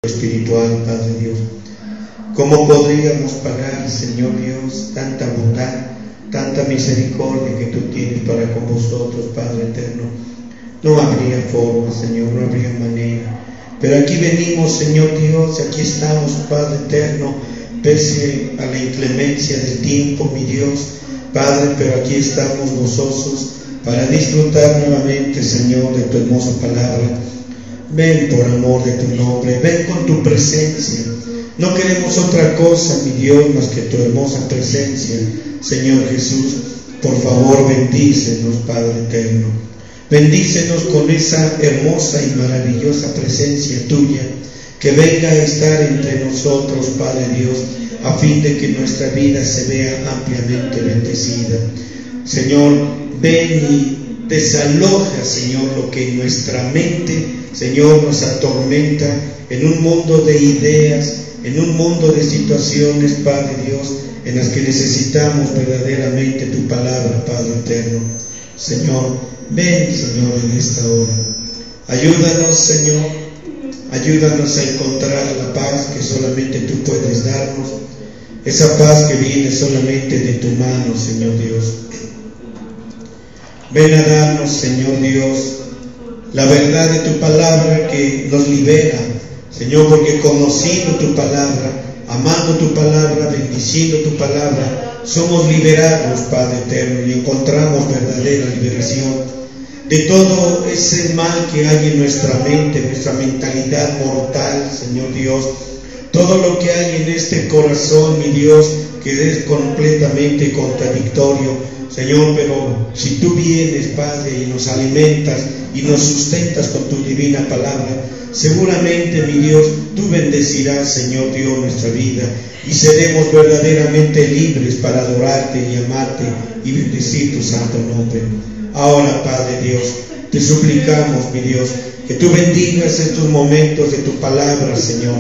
espiritual, Padre Dios. ¿Cómo podríamos pagar, Señor Dios, tanta bondad, tanta misericordia que tú tienes para con vosotros, Padre eterno? No habría forma, Señor, no habría manera. Pero aquí venimos, Señor Dios, aquí estamos, Padre eterno, pese a la inclemencia del tiempo, mi Dios, Padre, pero aquí estamos gozosos para disfrutar nuevamente, Señor, de tu hermosa palabra. Ven por amor de tu nombre, ven con tu presencia. No queremos otra cosa, mi Dios, más que tu hermosa presencia, Señor Jesús. Por favor, bendícenos, Padre eterno. Bendícenos con esa hermosa y maravillosa presencia tuya, que venga a estar entre nosotros, Padre Dios, a fin de que nuestra vida se vea ampliamente bendecida. Señor, ven y desaloja, Señor, lo que en nuestra mente, Señor, nos atormenta en un mundo de ideas, en un mundo de situaciones, Padre Dios, en las que necesitamos verdaderamente tu palabra, Padre eterno. Señor, ven, Señor, en esta hora. Ayúdanos, Señor, ayúdanos a encontrar la paz que solamente tú puedes darnos, esa paz que viene solamente de tu mano, Señor Dios. Ven a darnos, Señor Dios, la verdad de tu palabra que nos libera, Señor, porque conociendo tu palabra, amando tu palabra, bendiciendo tu palabra, somos liberados, Padre eterno, y encontramos verdadera liberación de todo ese mal que hay en nuestra mente, nuestra mentalidad mortal, Señor Dios, todo lo que hay en este corazón, mi Dios, que es completamente contradictorio, Señor, pero si tú vienes, Padre, y nos alimentas y nos sustentas con tu divina palabra, seguramente, mi Dios, tú bendecirás, Señor Dios, nuestra vida y seremos verdaderamente libres para adorarte y amarte y bendecir tu santo nombre. Ahora, Padre Dios, te suplicamos, mi Dios, que tú bendigas estos momentos de tu palabra, Señor.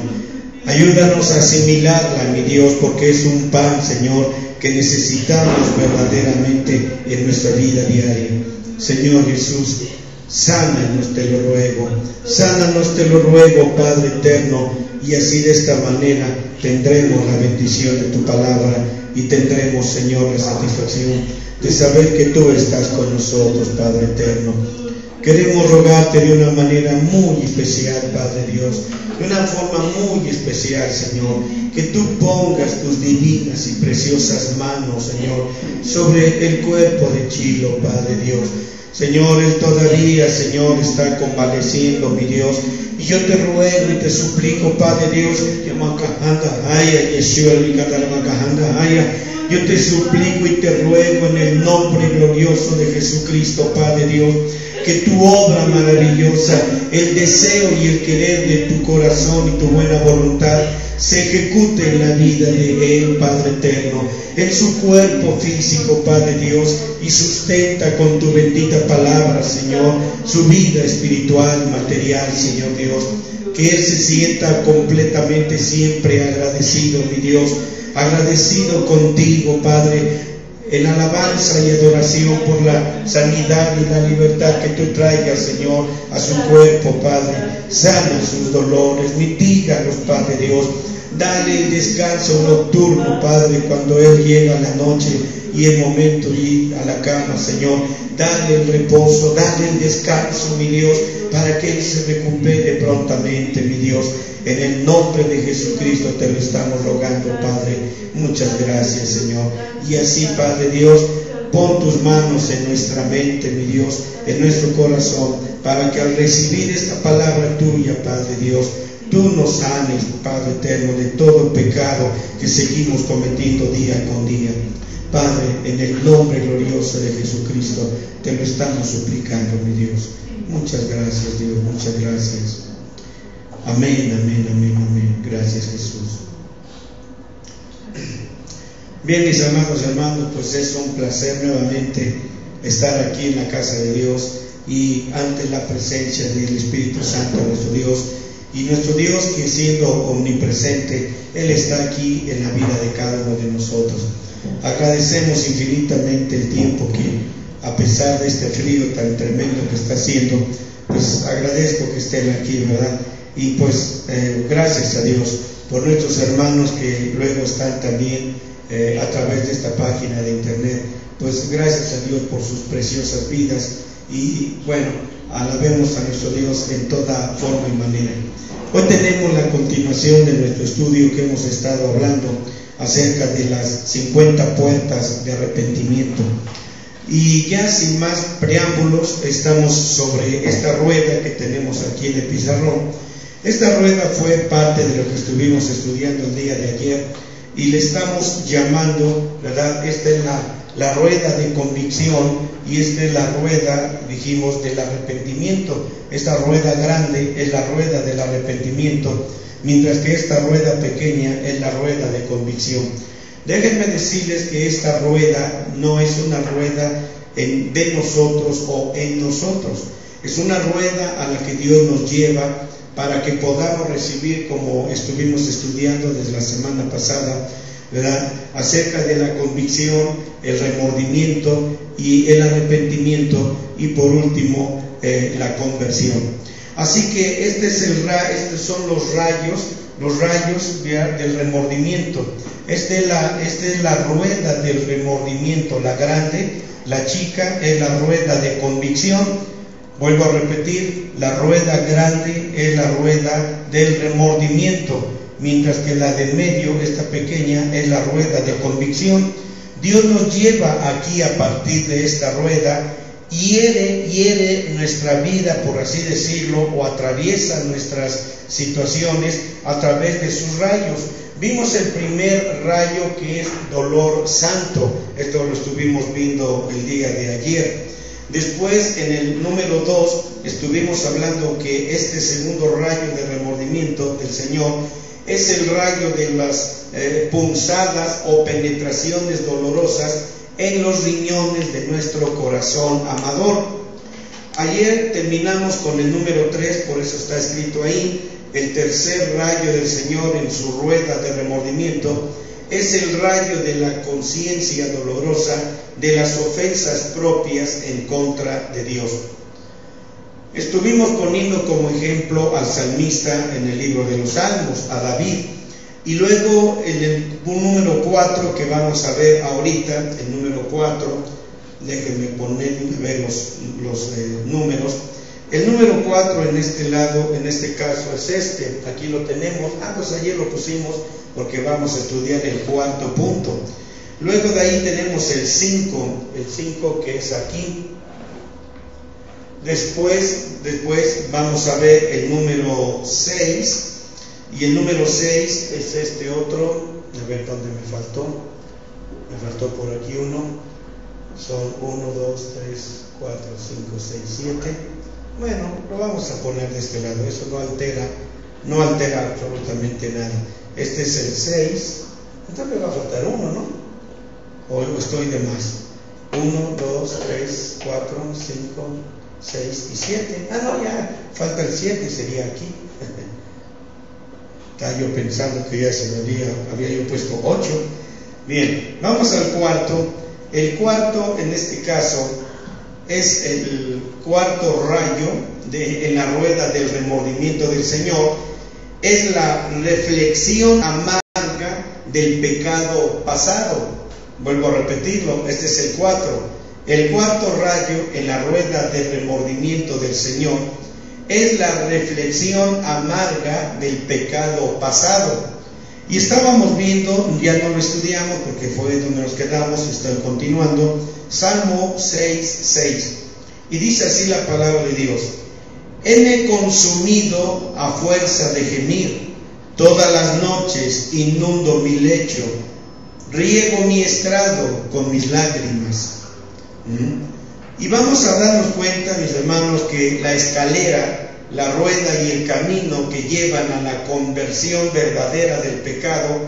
Ayúdanos a asimilarla, mi Dios, porque es un pan, Señor, que necesitamos verdaderamente en nuestra vida diaria. Señor Jesús, sánanos, te lo ruego. Sánanos, te lo ruego, Padre eterno, y así de esta manera tendremos la bendición de tu palabra y tendremos, Señor, la satisfacción de saber que tú estás con nosotros, Padre eterno. Queremos rogarte de una manera muy especial, Padre Dios, de una forma muy especial, Señor, que tú pongas tus divinas y preciosas manos, Señor, sobre el cuerpo de Chilo, Padre Dios. Señor, él todavía, Señor, está convaleciendo, mi Dios, y yo te ruego y te suplico, Padre Dios, yo te suplico y te ruego en el nombre glorioso de Jesucristo, Padre Dios, que tu obra maravillosa, el deseo y el querer de tu corazón y tu buena voluntad se ejecute en la vida de él, Padre eterno, en su cuerpo físico, Padre Dios, y sustenta con tu bendita palabra, Señor, su vida espiritual, material, Señor Dios, que él se sienta completamente siempre agradecido, mi Dios, agradecido contigo, Padre, en alabanza y adoración por la sanidad y la libertad que tú traigas, Señor, a su cuerpo, Padre. Sana sus dolores, mitígalos, Padre Dios. Dale el descanso nocturno, Padre, cuando él llega a la noche y el momento de ir a la cama, Señor. Dale el reposo, dale el descanso, mi Dios, para que él se recupere prontamente, mi Dios. En el nombre de Jesucristo te lo estamos rogando, Padre. Muchas gracias, Señor. Y así, Padre Dios, pon tus manos en nuestra mente, mi Dios, en nuestro corazón, para que al recibir esta palabra tuya, Padre Dios, tú nos sanes, Padre eterno, de todo pecado que seguimos cometiendo día con día. Padre, en el nombre glorioso de Jesucristo, te lo estamos suplicando, mi Dios. Muchas gracias, Dios, muchas gracias. Amén, amén, amén, amén. Gracias, Jesús. Bien, mis amados hermanos, pues es un placer nuevamente estar aquí en la casa de Dios y ante la presencia del Espíritu Santo, nuestro Dios. Y nuestro Dios, que siendo omnipresente, Él está aquí en la vida de cada uno de nosotros. Agradecemos infinitamente el tiempo que, a pesar de este frío tan tremendo que está haciendo, pues agradezco que estén aquí, ¿verdad? Y pues gracias a Dios por nuestros hermanos que luego están también a través de esta página de internet. Pues gracias a Dios por sus preciosas vidas. Y bueno, alabemos a nuestro Dios en toda forma y manera. Hoy tenemos la continuación de nuestro estudio que hemos estado hablando acerca de las 50 puertas de arrepentimiento. Y ya sin más preámbulos, estamos sobre esta rueda que tenemos aquí en el pizarrón. Esta rueda fue parte de lo que estuvimos estudiando el día de ayer y le estamos llamando, ¿verdad? Esta es la rueda de convicción y esta es la rueda, dijimos, del arrepentimiento. Esta rueda grande es la rueda del arrepentimiento, mientras que esta rueda pequeña es la rueda de convicción. Déjenme decirles que esta rueda no es una rueda de nosotros o en nosotros. Es una rueda a la que Dios nos lleva para que podamos recibir, como estuvimos estudiando desde la semana pasada, ¿verdad?, acerca de la convicción, el remordimiento y el arrepentimiento, y por último la conversión. Así que estos son los rayos del remordimiento. Esta es la rueda del remordimiento, la grande. La chica es la rueda de convicción. Vuelvo a repetir, la rueda grande es la rueda del remordimiento, mientras que la de medio, esta pequeña, es la rueda de convicción. Dios nos lleva aquí a partir de esta rueda, hiere nuestra vida, por así decirlo, o atraviesa nuestras situaciones a través de sus rayos. Vimos el primer rayo, que es dolor santo. Esto lo estuvimos viendo el día de ayer. Después, en el número 2, estuvimos hablando que este segundo rayo de remordimiento del Señor es el rayo de las punzadas o penetraciones dolorosas en los riñones de nuestro corazón amador. Ayer terminamos con el número 3, por eso está escrito ahí. El tercer rayo del Señor en su rueda de remordimiento es el rayo de la conciencia dolorosa de las ofensas propias en contra de Dios. Estuvimos poniendo como ejemplo al salmista en el libro de los Salmos, a David, y luego en el número 4 que vamos a ver ahorita, el número 4, déjenme ver los números. El número 4 en este lado, en este caso es este, aquí lo tenemos. Pues ayer lo pusimos porque vamos a estudiar el cuarto punto. Luego de ahí tenemos el 5 que es aquí. Después vamos a ver el número 6, y el número 6 es este otro. A ver dónde me faltó por aquí uno. Son 1, 2, 3, 4, 5, 6, 7. Bueno, lo vamos a poner de este lado. Eso no altera absolutamente nada. Este es el 6. Entonces me va a faltar uno, ¿no? O estoy de más. 1, 2, 3, 4, 5, 6 y 7. No, ya falta el 7, sería aquí. Estaba yo pensando que ya se me había yo puesto 8. Bien, vamos al cuarto. El cuarto, en este caso, es el cuarto rayo en la rueda del remordimiento del Señor. Es la reflexión amarga del pecado pasado. Vuelvo a repetirlo, este es el 4. El cuarto rayo en la rueda del remordimiento del Señor es la reflexión amarga del pecado pasado. Y estábamos viendo, ya no lo estudiamos porque fue donde nos quedamos, estoy continuando, Salmo 6:6. Y dice así la palabra de Dios: heme consumido a fuerza de gemir, todas las noches inundo mi lecho, riego mi estrado con mis lágrimas. Y vamos a darnos cuenta, mis hermanos, que la escalera, la rueda y el camino que llevan a la conversión verdadera del pecado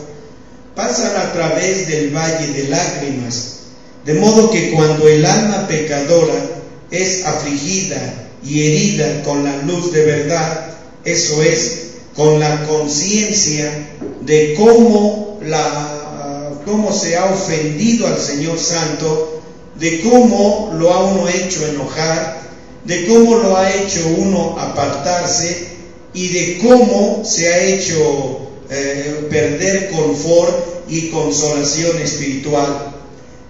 pasan a través del valle de lágrimas, de modo que cuando el alma pecadora es afligida y herida con la luz de verdad, eso es, con la conciencia de cómo se ha ofendido al Señor Santo, de cómo lo ha uno hecho enojar, de cómo lo ha hecho uno apartarse, y de cómo se ha hecho perder confort y consolación espiritual.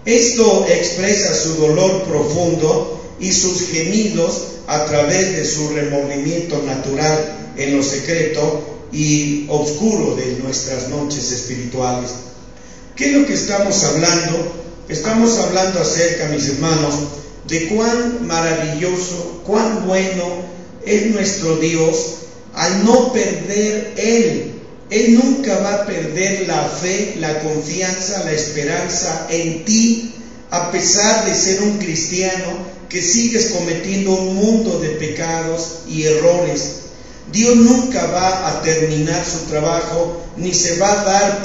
Esto expresa su dolor profundo y sus gemidos a través de su remordimiento natural en lo secreto y oscuro de nuestras noches espirituales. ¿Qué es lo que estamos hablando? Estamos hablando acerca, mis hermanos, de cuán maravilloso, cuán bueno es nuestro Dios al no perder Él. Él nunca va a perder la fe, la confianza, la esperanza en ti, a pesar de ser un cristiano que sigues cometiendo un mundo de pecados y errores. Dios nunca va a terminar su trabajo, ni se va a dar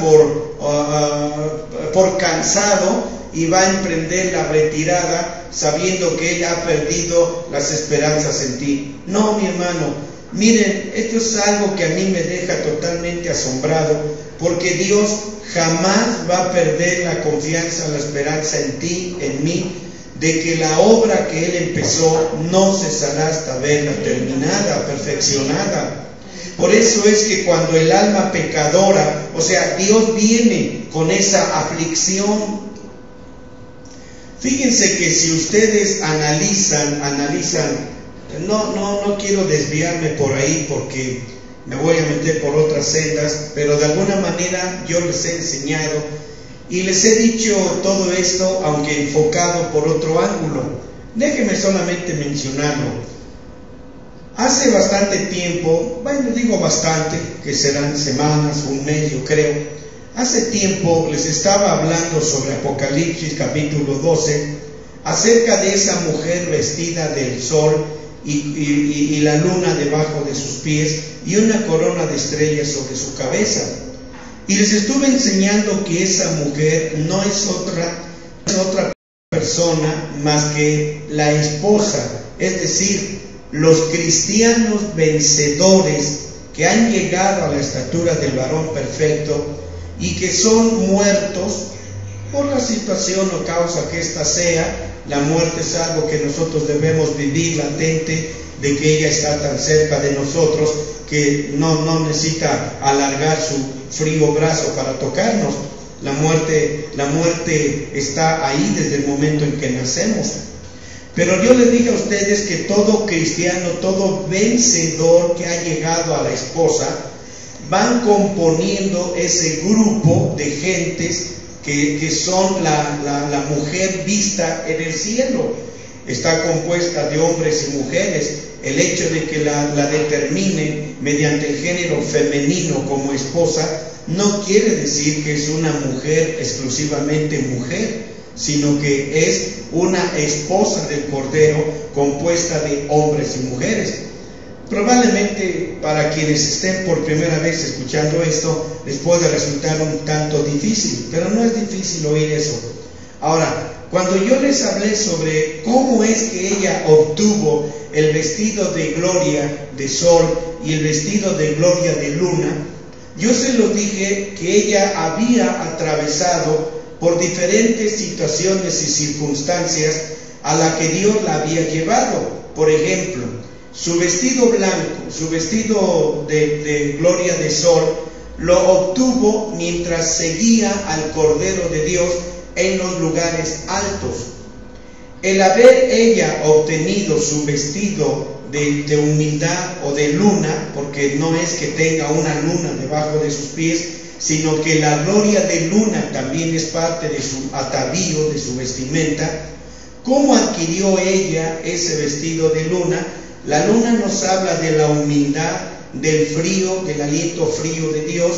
por cansado y va a emprender la retirada sabiendo que Él ha perdido las esperanzas en ti. No, mi hermano. Miren, esto es algo que a mí me deja totalmente asombrado, porque Dios jamás va a perder la confianza, la esperanza en ti, en mí, de que la obra que Él empezó no cesará hasta verla terminada, perfeccionada. Por eso es que cuando el alma pecadora, o sea, Dios viene con esa aflicción. Fíjense que si ustedes analizan, no quiero desviarme por ahí porque me voy a meter por otras sendas, pero de alguna manera yo les he enseñado y les he dicho todo esto, aunque enfocado por otro ángulo. Déjenme solamente mencionarlo. Hace bastante tiempo, bueno, digo bastante, que serán semanas, un mes yo creo, hace tiempo les estaba hablando sobre Apocalipsis capítulo 12, acerca de esa mujer vestida del sol y la luna debajo de sus pies y una corona de estrellas sobre su cabeza. Y les estuve enseñando que esa mujer no es otra persona más que la esposa, es decir, los cristianos vencedores que han llegado a la estatura del varón perfecto y que son muertos por la situación o causa que ésta sea. La muerte es algo que nosotros debemos vivir latente, de que ella está tan cerca de nosotros que no necesita alargar su frío brazo para tocarnos. La muerte está ahí desde el momento en que nacemos. Pero yo les dije a ustedes que todo cristiano, todo vencedor que ha llegado a la esposa, van componiendo ese grupo de gentes que son la mujer vista en el cielo. Está compuesta de hombres y mujeres. El hecho de que la determine mediante el género femenino como esposa no quiere decir que es una mujer exclusivamente mujer, sino que es una esposa del Cordero compuesta de hombres y mujeres. Probablemente para quienes estén por primera vez escuchando esto les puede resultar un tanto difícil, pero no es difícil oír eso. Ahora, cuando yo les hablé sobre cómo es que ella obtuvo el vestido de gloria de sol y el vestido de gloria de luna, yo se lo dije que ella había atravesado por diferentes situaciones y circunstancias a la que Dios la había llevado. Por ejemplo, su vestido blanco, su vestido de gloria de sol, lo obtuvo mientras seguía al Cordero de Dios en los lugares altos. El haber ella obtenido su vestido de humildad o de luna, porque no es que tenga una luna debajo de sus pies, sino que la gloria de luna también es parte de su atavío, de su vestimenta. ¿Cómo adquirió ella ese vestido de luna? La luna nos habla de la humildad, del frío, del aliento frío de Dios,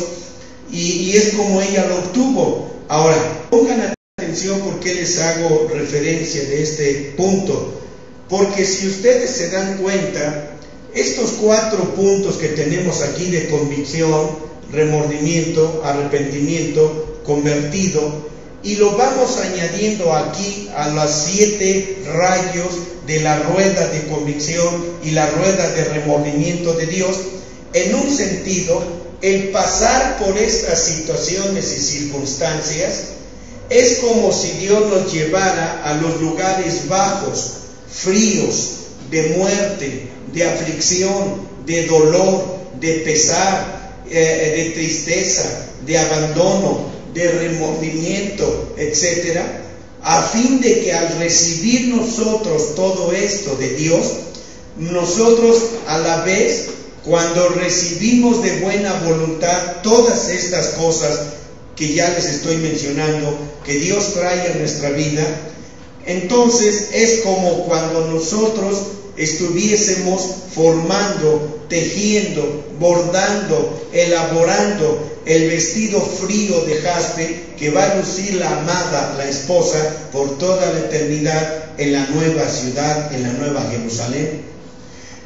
y es como ella lo obtuvo. Ahora, pongan atención porque les hago referencia de este punto, porque si ustedes se dan cuenta, estos 4 puntos que tenemos aquí de convicción, remordimiento, arrepentimiento, convertido, y lo vamos añadiendo aquí a los 7 rayos de la rueda de convicción y la rueda de remordimiento de Dios. En un sentido, el pasar por estas situaciones y circunstancias es como si Dios nos llevara a los lugares bajos, fríos, de muerte, de aflicción, de dolor, de pesar, de tristeza, de abandono, de remordimiento, etc., a fin de que al recibir nosotros todo esto de Dios, nosotros a la vez, cuando recibimos de buena voluntad todas estas cosas que ya les estoy mencionando, que Dios trae a nuestra vida, entonces es como cuando nosotros estuviésemos formando, tejiendo, bordando, elaborando el vestido frío de jaspe que va a lucir la amada, la esposa, por toda la eternidad en la nueva ciudad, en la nueva Jerusalén.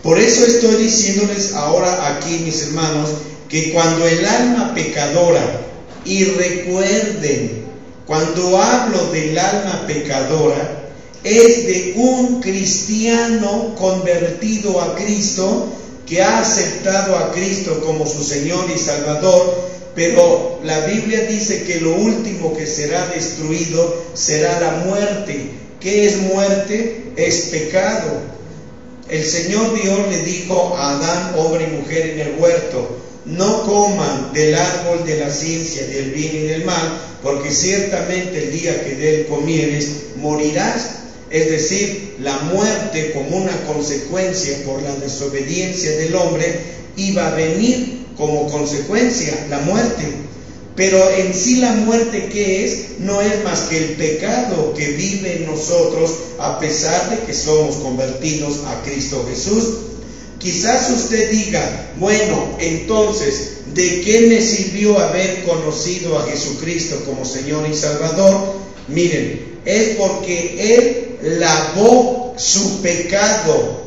Por eso estoy diciéndoles ahora aquí, mis hermanos, que cuando el alma pecadora, y recuerden, cuando hablo del alma pecadora, es de un cristiano convertido a Cristo, que ha aceptado a Cristo como su Señor y Salvador, pero la Biblia dice que lo último que será destruido será la muerte. ¿Qué es muerte? Es pecado. El Señor Dios le dijo a Adán, hombre y mujer, en el huerto: no coman del árbol de la ciencia del bien y del mal, porque ciertamente el día que de él comieres morirás. Es decir, la muerte como una consecuencia por la desobediencia del hombre iba a venir como consecuencia, la muerte. Pero en sí la muerte, ¿qué es? No es más que el pecado que vive en nosotros a pesar de que somos convertidos a Cristo Jesús. Quizás usted diga: bueno, entonces, ¿de qué me sirvió haber conocido a Jesucristo como Señor y Salvador? Miren, es porque Él lavó su pecado,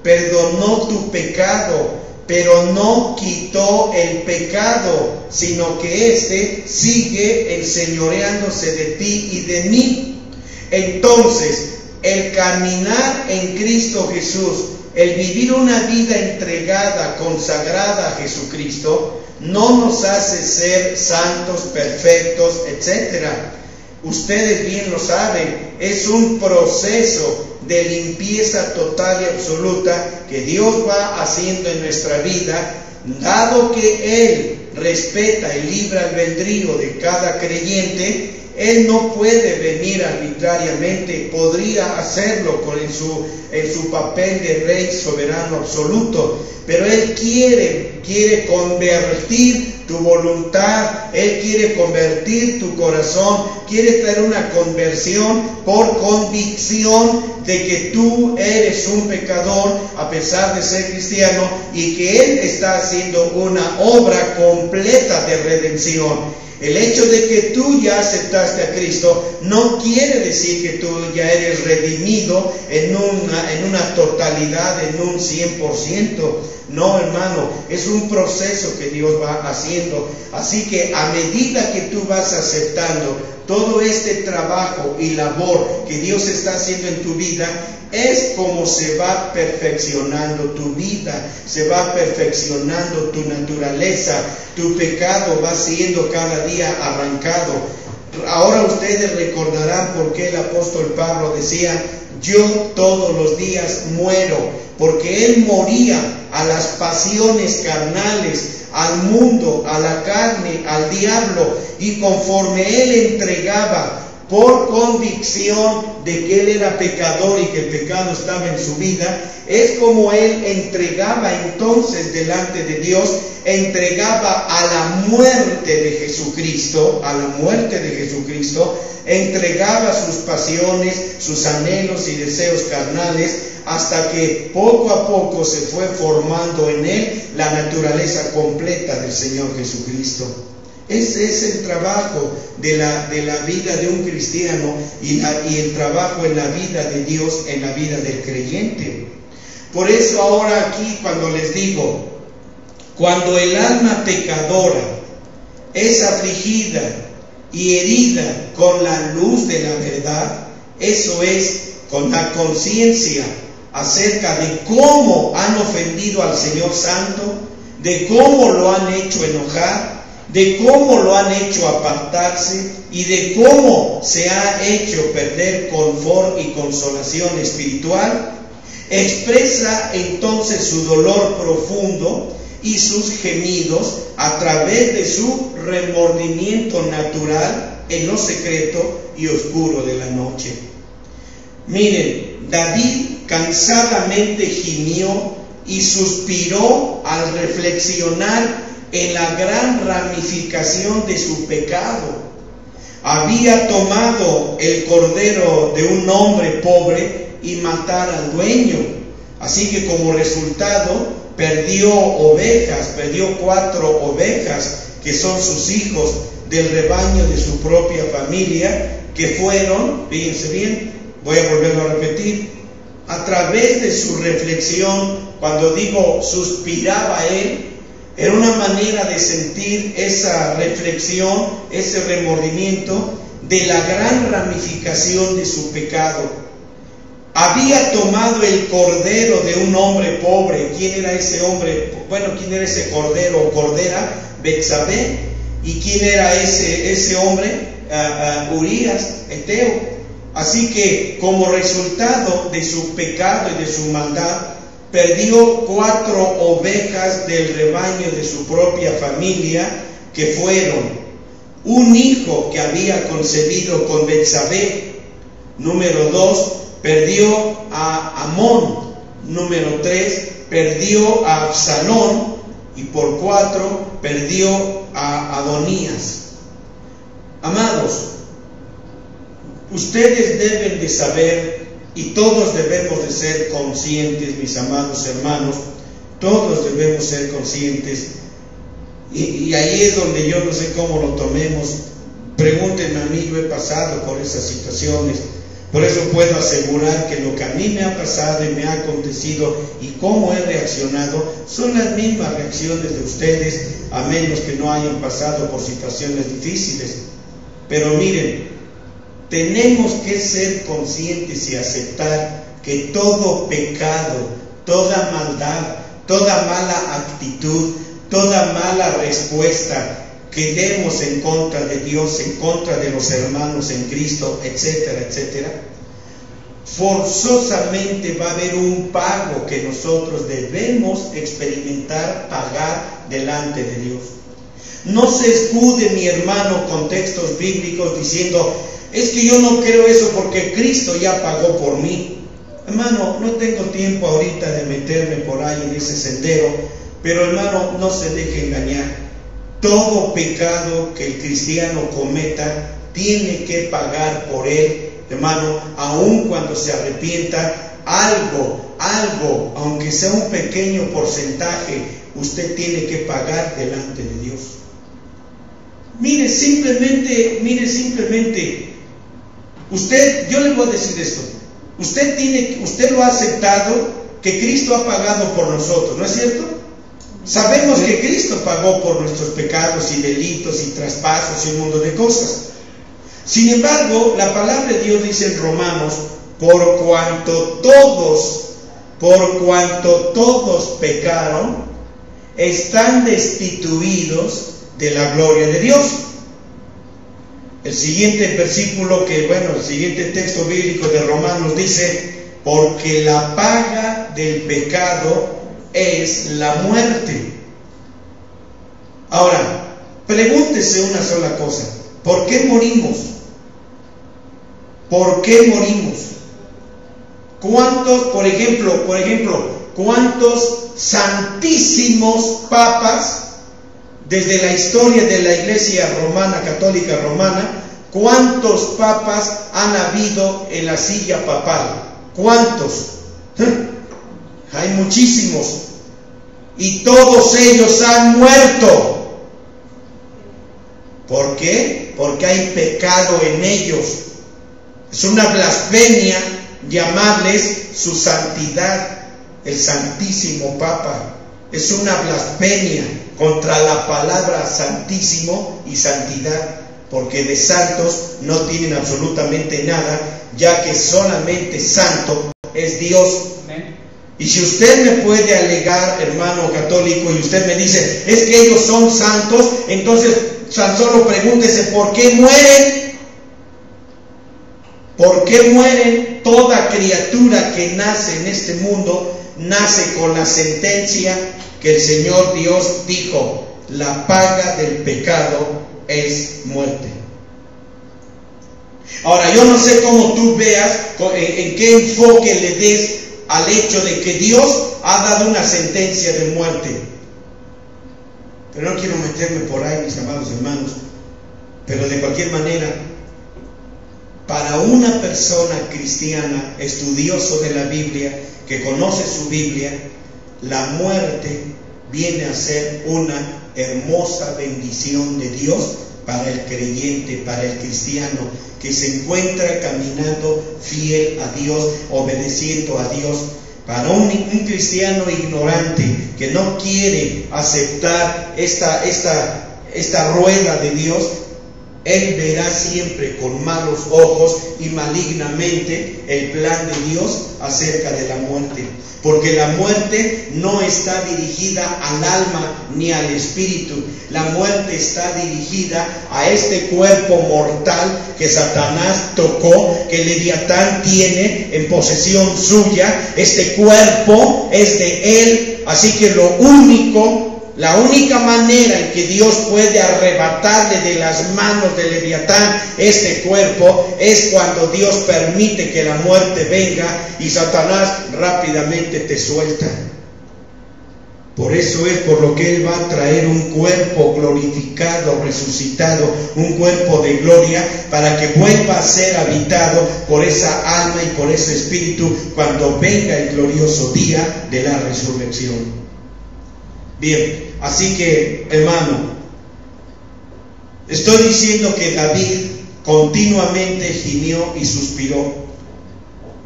perdonó tu pecado, pero no quitó el pecado, sino que éste sigue enseñoreándose de ti y de mí. Entonces, el caminar en Cristo Jesús, el vivir una vida entregada, consagrada a Jesucristo, no nos hace ser santos, perfectos, etc. Ustedes bien lo saben, es un proceso de limpieza total y absoluta que Dios va haciendo en nuestra vida, dado que Él respeta el libre albedrío de cada creyente. Él no puede venir arbitrariamente, podría hacerlo en su papel de rey soberano absoluto, pero Él quiere convertir tu voluntad, Él quiere convertir tu corazón, quiere traer una conversión por convicción de que tú eres un pecador a pesar de ser cristiano, y que Él está haciendo una obra completa de redención. El hecho de que tú ya aceptaste a Cristo no quiere decir que tú ya eres redimido en una totalidad, en un 100%. No, hermano, es un proceso que Dios va haciendo. Así que a medida que tú vas aceptando todo este trabajo y labor que Dios está haciendo en tu vida, es como se va perfeccionando tu vida, se va perfeccionando tu naturaleza, tu pecado va siendo cada día arrancado. Ahora ustedes recordarán por qué el apóstol Pablo decía: yo todos los días muero, porque él moría a las pasiones carnales, al mundo, a la carne, al diablo, y conforme él entregaba por convicción de que él era pecador y que el pecado estaba en su vida, es como él entregaba entonces delante de Dios, entregaba a la muerte de Jesucristo, entregaba sus pasiones, sus anhelos y deseos carnales, hasta que poco a poco se fue formando en él la naturaleza completa del Señor Jesucristo. Ese es el trabajo de la vida de un cristiano y el trabajo en la vida de Dios, en la vida del creyente. Por eso ahora aquí, cuando les digo, cuando el alma pecadora es afligida y herida con la luz de la verdad, eso es, con la conciencia acerca de cómo han ofendido al Señor Santo, de cómo lo han hecho enojar, de cómo lo han hecho apartarse y de cómo se ha hecho perder confort y consolación espiritual. Expresa entonces su dolor profundo y sus gemidos a través de su remordimiento natural en lo secreto y oscuro de la noche. Miren, David cansadamente gimió y suspiró al reflexionar en la gran ramificación de su pecado. Había tomado el cordero de un hombre pobre y matar al dueño. Así que como resultado perdió 4 ovejas que son sus hijos del rebaño de su propia familia, que fueron, fíjense bien, voy a volverlo a repetir, a través de su reflexión, cuando digo suspiraba él, era una manera de sentir esa reflexión, ese remordimiento de la gran ramificación de su pecado. Había tomado el cordero de un hombre pobre. ¿Quién era ese hombre? Bueno, ¿quién era ese cordero o cordera? Betsabé. ¿Y quién era ese hombre? Urías, Eteo. Así que como resultado de su pecado y de su maldad, perdió 4 ovejas del rebaño de su propia familia, que fueron un hijo que había concebido con Betsabé. Número 2, perdió a Amón. Número 3, perdió a Absalón. Y por 4, perdió a Adonías. Amados, ustedes deben de saber, y todos debemos de ser conscientes, mis amados hermanos, todos debemos ser conscientes, y ahí es donde yo no sé cómo lo tomemos. Pregúntenme a mí, yo he pasado por esas situaciones. Por eso puedo asegurar que lo que a mí me ha pasado y me ha acontecido y cómo he reaccionado son las mismas reacciones de ustedes, a menos que no hayan pasado por situaciones difíciles. Pero miren, tenemos que ser conscientes y aceptar que todo pecado, toda maldad, toda mala actitud, toda mala respuesta que demos en contra de Dios, en contra de los hermanos en Cristo, etcétera, etcétera, forzosamente va a haber un pago que nosotros debemos experimentar, pagar delante de Dios. No se escude, mi hermano, con textos bíblicos diciendo: es que yo no creo eso porque Cristo ya pagó por mí. Hermano, no tengo tiempo ahorita de meterme por ahí en ese sendero, pero hermano, no se deje engañar. Todo pecado que el cristiano cometa tiene que pagar por él, hermano, aun cuando se arrepienta. Algo, aunque sea un pequeño porcentaje, usted tiene que pagar delante de Dios. Mire simplemente, yo le voy a decir esto: usted lo ha aceptado, que Cristo ha pagado por nosotros, ¿no es cierto? Sabemos que Cristo pagó por nuestros pecados y delitos y traspasos y un mundo de cosas. Sin embargo, la palabra de Dios dice en Romanos: por cuanto todos pecaron, están destituidos de la gloria de Dios. El siguiente versículo, el siguiente texto bíblico de Romanos dice: porque la paga del pecado es la muerte. Ahora, pregúntese una sola cosa: ¿por qué morimos? ¿Por qué morimos? ¿Cuántos, por ejemplo, cuántos santísimos papas desde la historia de la Iglesia romana, católica romana, cuántos papas han habido en la silla papal? ¿Cuántos? Hay muchísimos, y todos ellos han muerto. ¿Por qué? Porque hay pecado en ellos. Es una blasfemia llamarles su santidad, el Santísimo Papa. Es una blasfemia contra la palabra santísimo y santidad, porque de santos no tienen absolutamente nada, ya que solamente santo es Dios. Y si usted me puede alegar, hermano católico, y usted me dice: es que ellos son santos, entonces tan solo pregúntese: ¿por qué mueren? ¿Por qué mueren? Toda criatura que nace en este mundo nace con la sentencia que el Señor Dios dijo: la paga del pecado es muerte. Ahora, yo no sé cómo tú veas, en qué enfoque le des al hecho de que Dios ha dado una sentencia de muerte. Pero no quiero meterme por ahí, mis amados hermanos. Pero de cualquier manera, para una persona cristiana, estudioso de la Biblia, que conoce su Biblia, la muerte viene a ser una hermosa bendición de Dios para el creyente, para el cristiano, que se encuentra caminando fiel a Dios, obedeciendo a Dios. Para un cristiano ignorante que no quiere aceptar esta rueda de Dios, él verá siempre con malos ojos y malignamente el plan de Dios acerca de la muerte. Porque la muerte no está dirigida al alma ni al espíritu. La muerte está dirigida a este cuerpo mortal que Satanás tocó, que Leviatán tiene en posesión suya. Este cuerpo es de él. Así que la única manera en que Dios puede arrebatarle de las manos de Leviatán este cuerpo es cuando Dios permite que la muerte venga y Satanás rápidamente te suelta. Por eso es por lo que Él va a traer un cuerpo glorificado, resucitado, un cuerpo de gloria, para que vuelva a ser habitado por esa alma y por ese espíritu cuando venga el glorioso día de la resurrección. Bien, así que, hermano, estoy diciendo que David continuamente gimió y suspiró.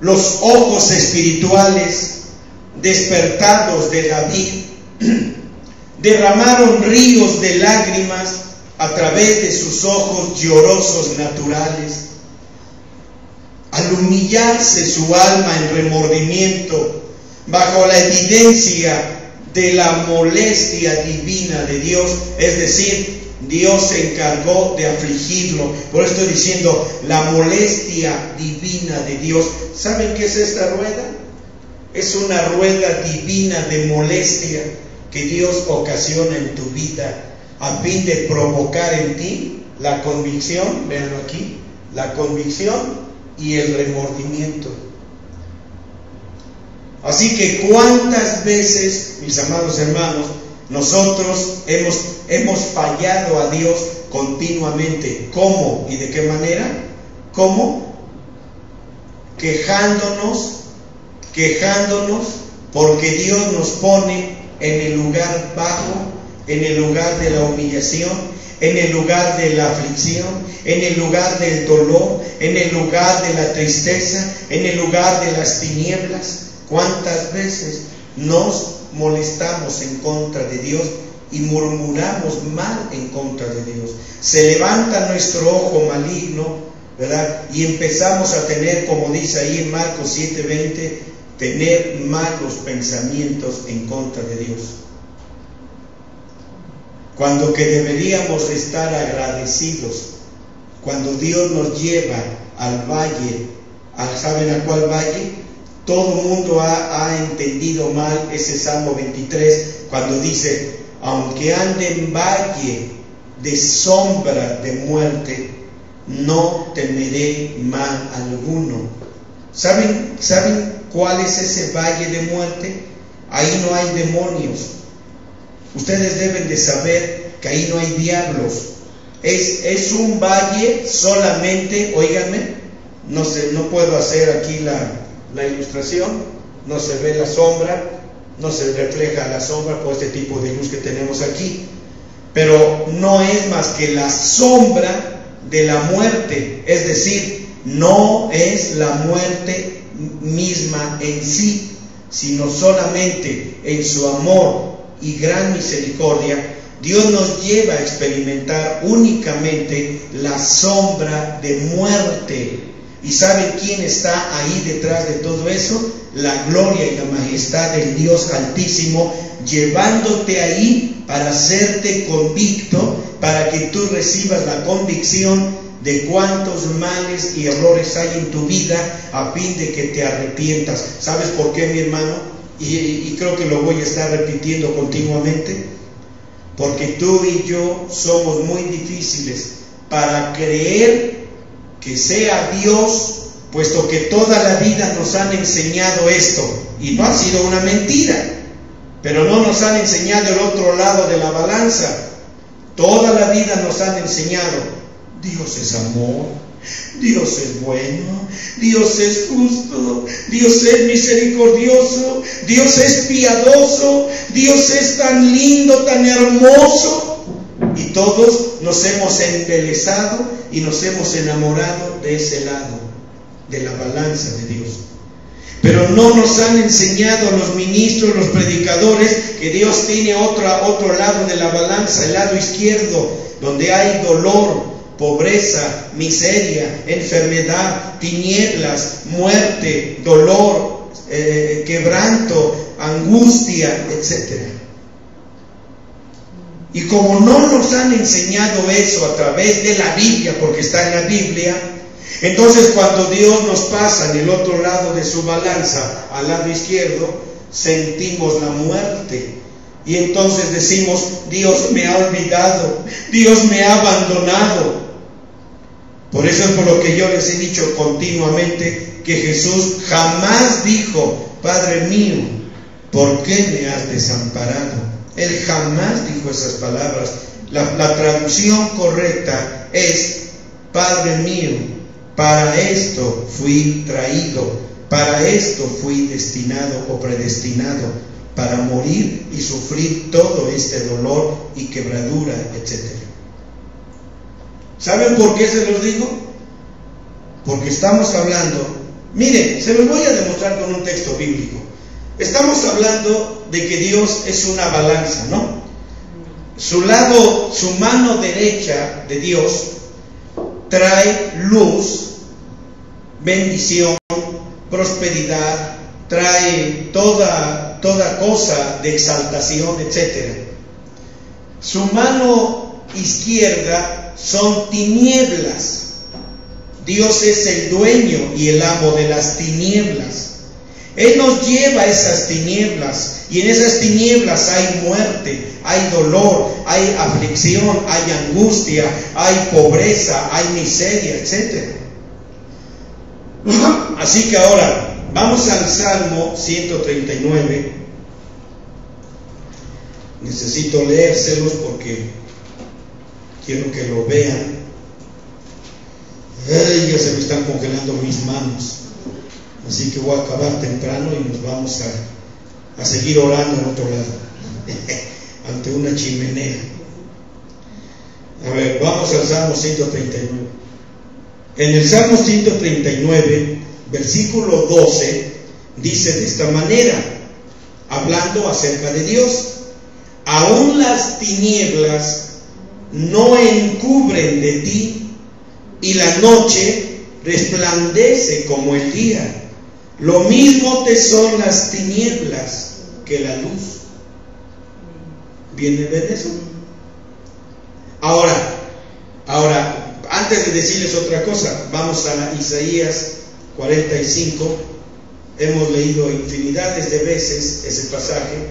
Los ojos espirituales despertados de David derramaron ríos de lágrimas a través de sus ojos llorosos naturales. Al humillarse su alma en remordimiento bajo la evidencia de la molestia divina de Dios, es decir, Dios se encargó de afligirlo. Por eso estoy diciendo la molestia divina de Dios. ¿Saben qué es esta rueda? Es una rueda divina de molestia que Dios ocasiona en tu vida a fin de provocar en ti la convicción, véanlo aquí, la convicción y el remordimiento. Así que cuántas veces, mis amados hermanos, nosotros hemos fallado a Dios continuamente. ¿Cómo y de qué manera? ¿Cómo? Quejándonos porque Dios nos pone en el lugar bajo, en el lugar de la humillación, en el lugar de la aflicción, en el lugar del dolor, en el lugar de la tristeza, en el lugar de las tinieblas. ¿Cuántas veces nos molestamos en contra de Dios y murmuramos mal en contra de Dios? Se levanta nuestro ojo maligno, ¿verdad? Y empezamos a tener, como dice ahí en Marcos 7:20, tener malos pensamientos en contra de Dios. Cuando que deberíamos estar agradecidos, cuando Dios nos lleva al valle, ¿saben a cuál valle? Todo el mundo ha entendido mal ese Salmo 23, cuando dice: aunque ande en valle de sombra de muerte, no temeré mal alguno. ¿Saben cuál es ese valle de muerte? Ahí no hay demonios. Ustedes deben de saber que ahí no hay diablos. Es un valle solamente, óiganme, no puedo hacer aquí la ilustración, no se ve la sombra, no se refleja la sombra por este tipo de luz que tenemos aquí, pero no es más que la sombra de la muerte, es decir, no es la muerte misma en sí, sino solamente en su amor y gran misericordia, Dios nos lleva a experimentar únicamente la sombra de muerte. ¿Y saben quién está ahí detrás de todo eso? La gloria y la majestad del Dios Altísimo, llevándote ahí para hacerte convicto, para que tú recibas la convicción de cuántos males y errores hay en tu vida a fin de que te arrepientas. ¿Sabes por qué, mi hermano? Y creo que lo voy a estar repitiendo continuamente. Porque tú y yo somos muy difíciles para creer que sea Dios, puesto que toda la vida nos han enseñado esto, y no ha sido una mentira, pero no nos han enseñado el otro lado de la balanza. Toda la vida nos han enseñado: Dios es amor, Dios es bueno, Dios es justo, Dios es misericordioso, Dios es piadoso, Dios es tan lindo, tan hermoso. Y todos nos hemos embelesado y nos hemos enamorado de ese lado, de la balanza de Dios. Pero no nos han enseñado los ministros, los predicadores, que Dios tiene otro lado de la balanza, el lado izquierdo, donde hay dolor, pobreza, miseria, enfermedad, tinieblas, muerte, dolor, quebranto, angustia, etc. Y como no nos han enseñado eso a través de la Biblia, porque está en la Biblia, entonces cuando Dios nos pasa en el otro lado de su balanza, al lado izquierdo, sentimos la muerte. Y entonces decimos: Dios me ha olvidado, Dios me ha abandonado. Por eso es por lo que yo les he dicho continuamente que Jesús jamás dijo: Padre mío, ¿por qué me has desamparado? Él jamás dijo esas palabras. La traducción correcta es: Padre mío, para esto fui traído, para esto fui destinado o predestinado, para morir y sufrir todo este dolor y quebradura, etc. ¿Saben por qué se los digo? Porque estamos hablando, miren, se los voy a demostrar con un texto bíblico. Estamos hablando de que Dios es una balanza, ¿no? Su mano derecha de Dios trae luz, bendición, prosperidad, trae toda cosa de exaltación, etc. Su mano izquierda son tinieblas. Dios es el dueño y el amo de las tinieblas. Él nos lleva a esas tinieblas, y en esas tinieblas hay muerte, hay dolor, hay aflicción, hay angustia, hay pobreza, hay miseria, etc. Así que ahora vamos al Salmo 139. Necesito leérselos porque quiero que lo vean. Ya se me están congelando mis manos. Así que voy a acabar temprano y nos vamos a seguir orando en otro lado, ante una chimenea. A ver, vamos al Salmo 139. En el Salmo 139, versículo 12, dice de esta manera, hablando acerca de Dios: aún las tinieblas no encubren de ti, y la noche resplandece como el día. Lo mismo te son las tinieblas que la luz. ¿Viene a ver eso? Ahora, antes de decirles otra cosa, vamos a Isaías 45. Hemos leído infinidades de veces ese pasaje.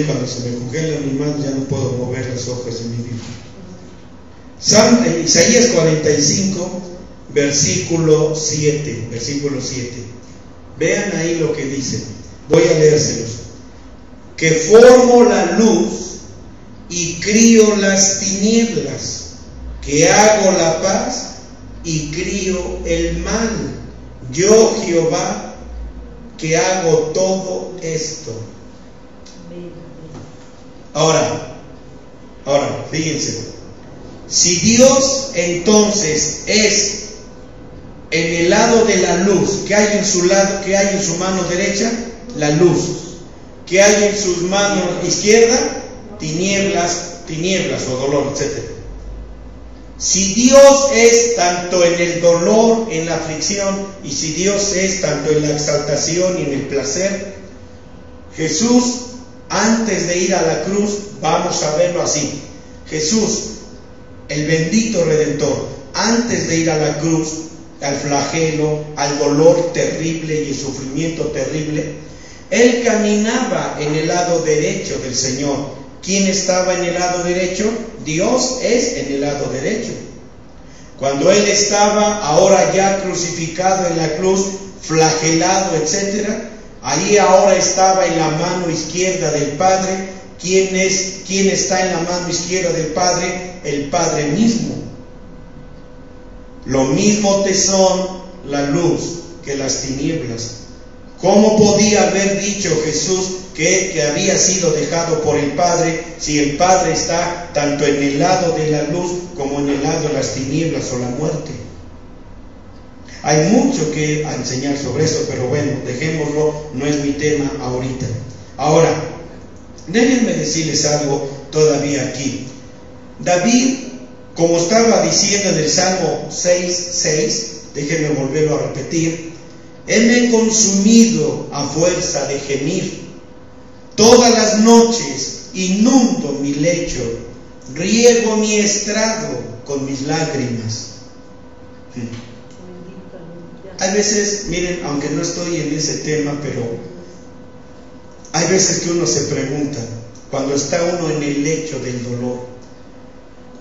Cuando se me congelan mis manos ya no puedo mover las hojas de mi Biblia. Isaías 45, versículo 7. Vean ahí lo que dice. Voy a leérselos. Que formo la luz y crío las tinieblas, que hago la paz y crío el mal. Yo, Jehová, que hago todo esto. Ahora, fíjense. Si Dios entonces es en el lado de la luz, ¿qué hay en su lado? ¿Qué hay en su mano derecha? La luz. ¿Qué hay en su mano izquierda? Tinieblas o dolor, etc. Si Dios es tanto en el dolor, en la aflicción, y si Dios es tanto en la exaltación y en el placer, Jesús antes de ir a la cruz, vamos a verlo así. Jesús, el bendito Redentor, antes de ir a la cruz, al flagelo, al dolor terrible y el sufrimiento terrible, Él caminaba en el lado derecho del Señor. ¿Quién estaba en el lado derecho? Dios es en el lado derecho. Cuando Él estaba ahora ya crucificado en la cruz, flagelado, etc., ahí ahora estaba en la mano izquierda del Padre. ¿Quién está en la mano izquierda del Padre? El Padre mismo. Lo mismo te son la luz que las tinieblas. ¿Cómo podía haber dicho Jesús que había sido dejado por el Padre si el Padre está tanto en el lado de la luz como en el lado de las tinieblas o la muerte? Hay mucho que enseñar sobre eso, pero bueno, dejémoslo, no es mi tema ahorita. Ahora, déjenme decirles algo todavía aquí. David, como estaba diciendo en el Salmo 6:6, déjenme volverlo a repetir: Heme consumido a fuerza de gemir. Todas las noches inundo mi lecho, riego mi estrado con mis lágrimas. Hay veces, miren, aunque no estoy en ese tema, pero hay veces que uno se pregunta, cuando está uno en el lecho del dolor,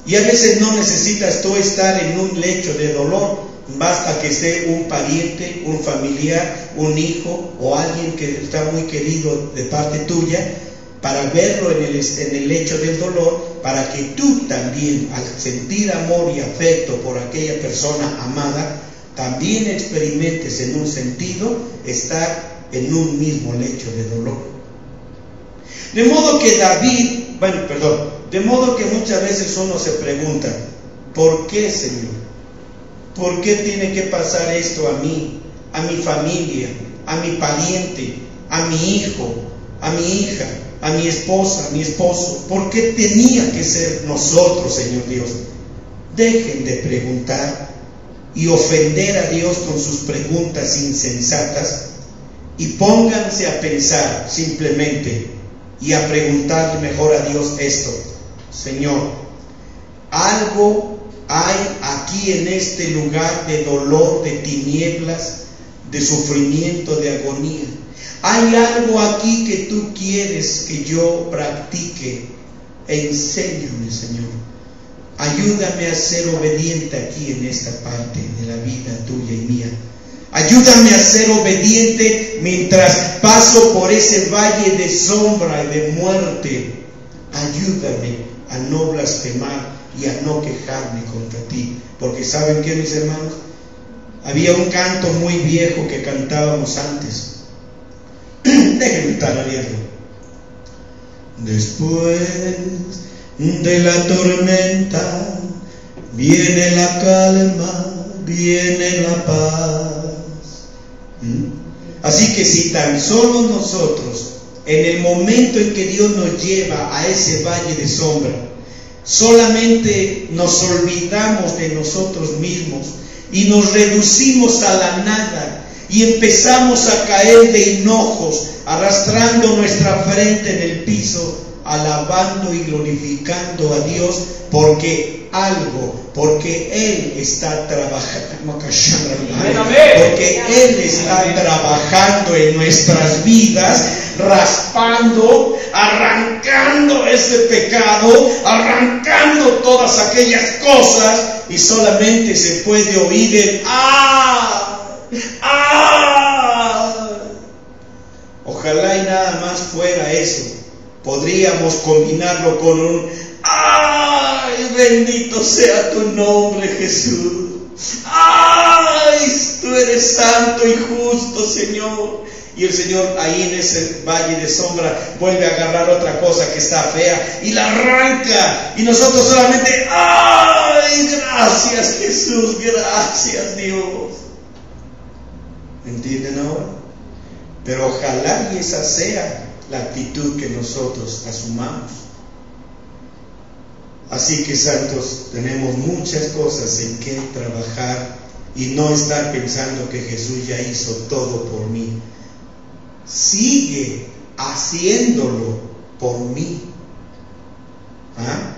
y a veces no necesitas tú estar en un lecho de dolor, basta que esté un pariente, un familiar, un hijo o alguien que está muy querido de parte tuya, para verlo en el lecho del dolor, para que tú también, al sentir amor y afecto por aquella persona amada, también experimentes en un sentido estar en un mismo lecho de dolor. De modo que muchas veces uno se pregunta, ¿por qué, Señor? ¿Por qué tiene que pasar esto a mí, a mi familia, a mi pariente, a mi hijo, a mi hija, a mi esposa, a mi esposo? ¿Por qué tenía que ser nosotros, Señor Dios? Dejen de preguntar y ofender a Dios con sus preguntas insensatas y pónganse a pensar simplemente y a preguntarle mejor a Dios esto: Señor, algo hay aquí en este lugar de dolor, de tinieblas, de sufrimiento, de agonía. Hay algo aquí que tú quieres que yo practique. Enséñame, Señor. Ayúdame a ser obediente aquí en esta parte de la vida tuya y mía. Ayúdame a ser obediente mientras paso por ese valle de sombra y de muerte. Ayúdame a no blasfemar y a no quejarme contra ti. Porque ¿saben qué, mis hermanos? Había un canto muy viejo que cantábamos antes. Déjenme tararearlo. Después de la tormenta viene la calma, viene la paz. Así que si tan solo nosotros, en el momento en que Dios nos lleva a ese valle de sombra, solamente nos olvidamos de nosotros mismos y nos reducimos a la nada y empezamos a caer de hinojos, arrastrando nuestra frente en el piso, alabando y glorificando a Dios porque Él está trabajando, porque Él está trabajando en nuestras vidas, raspando, arrancando ese pecado, arrancando todas aquellas cosas, y solamente se puede oír el ¡ah! ¡ah! Ojalá y nada más fuera eso. Podríamos combinarlo con un ¡ay! Bendito sea tu nombre, Jesús. ¡Ay! Tú eres santo y justo, Señor. Y el Señor ahí en ese valle de sombra vuelve a agarrar otra cosa que está fea y la arranca. Y nosotros solamente ¡ay! Gracias, Jesús. Gracias, Dios. ¿Entienden ahora? Pero ojalá y esa sea la actitud que nosotros asumamos. Así que, santos, tenemos muchas cosas en que trabajar y no estar pensando que Jesús ya hizo todo por mí. Sigue haciéndolo por mí. ¿Ah?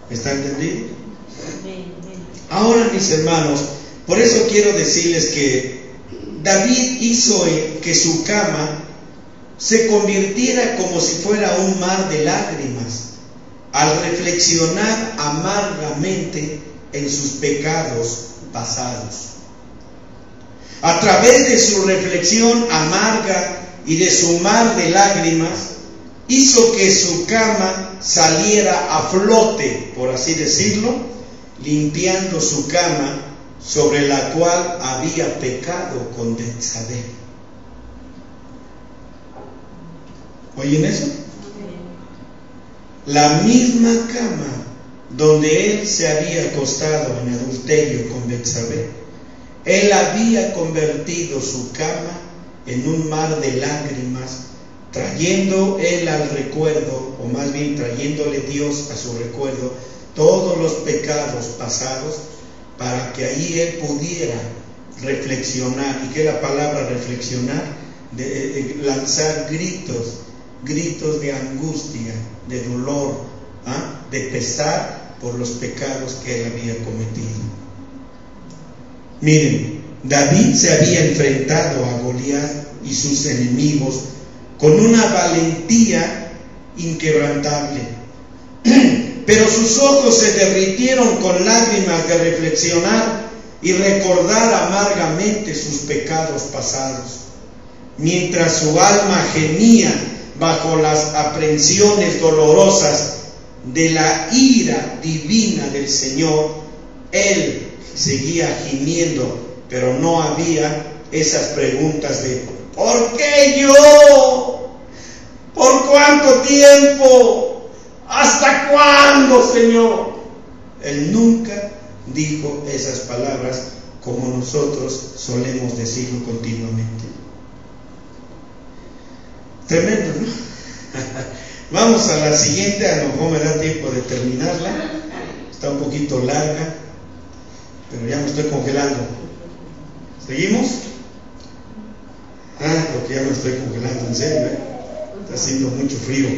¿Está entendido? Ahora, mis hermanos, por eso quiero decirles que David hizo que su cama se convirtiera como si fuera un mar de lágrimas al reflexionar amargamente en sus pecados pasados. A través de su reflexión amarga y de su mar de lágrimas, hizo que su cama saliera a flote, por así decirlo, limpiando su cama sobre la cual había pecado con Betsabé. ¿Oyen eso? La misma cama donde él se había acostado en adulterio con Betsabé, él había convertido su cama en un mar de lágrimas, trayendo él al recuerdo, o más bien trayéndole Dios a su recuerdo, todos los pecados pasados, para que ahí él pudiera reflexionar. ¿Y qué es la palabra reflexionar? Lanzar gritos de angustia, de dolor, de pesar por los pecados que él había cometido. Miren, David se había enfrentado a Goliat y sus enemigos con una valentía inquebrantable, pero sus ojos se derritieron con lágrimas de reflexionar y recordar amargamente sus pecados pasados, mientras su alma gemía bajo las aprensiones dolorosas de la ira divina del Señor. Él seguía gimiendo, pero no había esas preguntas de ¿por qué yo? ¿Por cuánto tiempo? ¿Hasta cuándo, Señor? Él nunca dijo esas palabras como nosotros solemos decirlo continuamente. Tremendo, ¿no? Vamos a la siguiente, a lo mejor me da tiempo de terminarla. Está un poquito larga, pero ya me estoy congelando. ¿Seguimos? Porque ya me estoy congelando, en serio, ¿eh? Está haciendo mucho frío.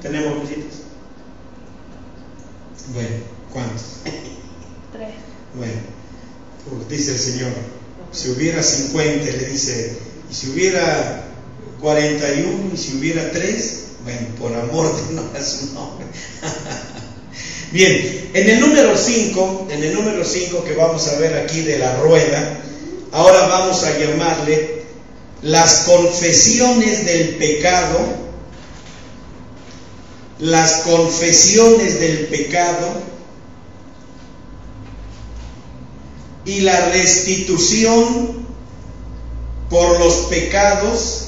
¿Tenemos visitas? Bueno, ¿cuántos? 3. Bueno, pues dice el Señor, si hubiera 50, le dice, y si hubiera 41, y si hubiera 3, bueno, por amor de no a su nombre. Bien, en el número 5 que vamos a ver aquí de la rueda, ahora vamos a llamarle las confesiones del pecado. Las confesiones del pecado y la restitución por los pecados.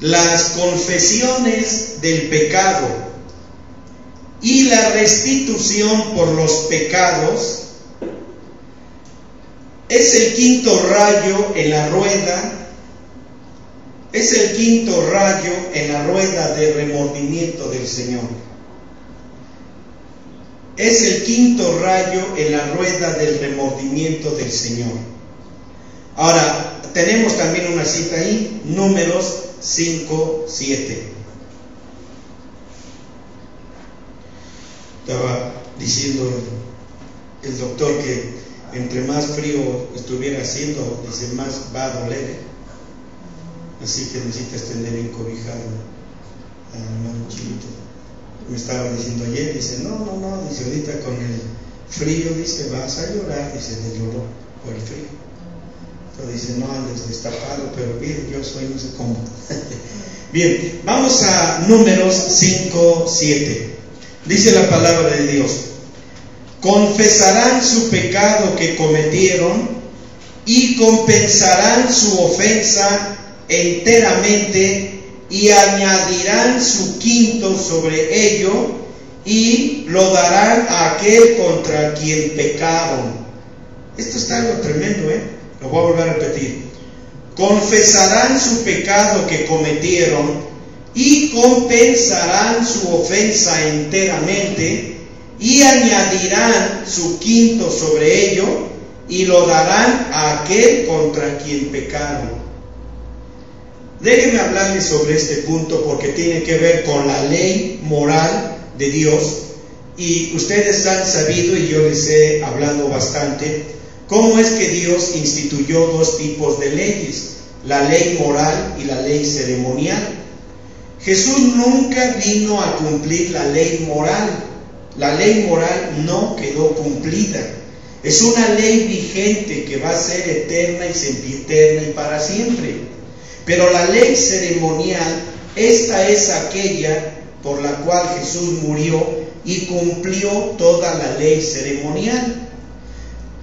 Las confesiones del pecado y la restitución por los pecados es el quinto rayo en la rueda. Es el quinto rayo en la rueda de remordimiento del Señor. Es el quinto rayo en la rueda del remordimiento del Señor. Ahora, tenemos también una cita ahí, Números 5:7. Estaba diciendo el doctor que entre más frío estuviera haciendo, dice, más va a doler. Así que necesitas tener encobijado al hermano Chilito. Me estaba diciendo ayer, dice, no, dice, ahorita con el frío, dice, vas a llorar, dice, de dolor por el frío. Entonces dice, no andes destapado, pero bien, yo soy no sé cómo. Bien, vamos a Números 5:7. Dice la palabra de Dios, confesarán su pecado que cometieron y compensarán su ofensa enteramente y añadirán su quinto sobre ello y lo darán a aquel contra quien pecaron. Esto está algo tremendo, lo voy a volver a repetir. Confesarán su pecado que cometieron y compensarán su ofensa enteramente y añadirán su quinto sobre ello y lo darán a aquel contra quien pecaron. Déjenme hablarles sobre este punto porque tiene que ver con la ley moral de Dios. Y ustedes han sabido, y yo les he hablado bastante, cómo es que Dios instituyó dos tipos de leyes: la ley moral y la ley ceremonial. Jesús nunca vino a cumplir la ley moral. La ley moral no quedó cumplida. Es una ley vigente que va a ser eterna y sempiterna y para siempre. Pero la ley ceremonial, esta es aquella por la cual Jesús murió y cumplió toda la ley ceremonial.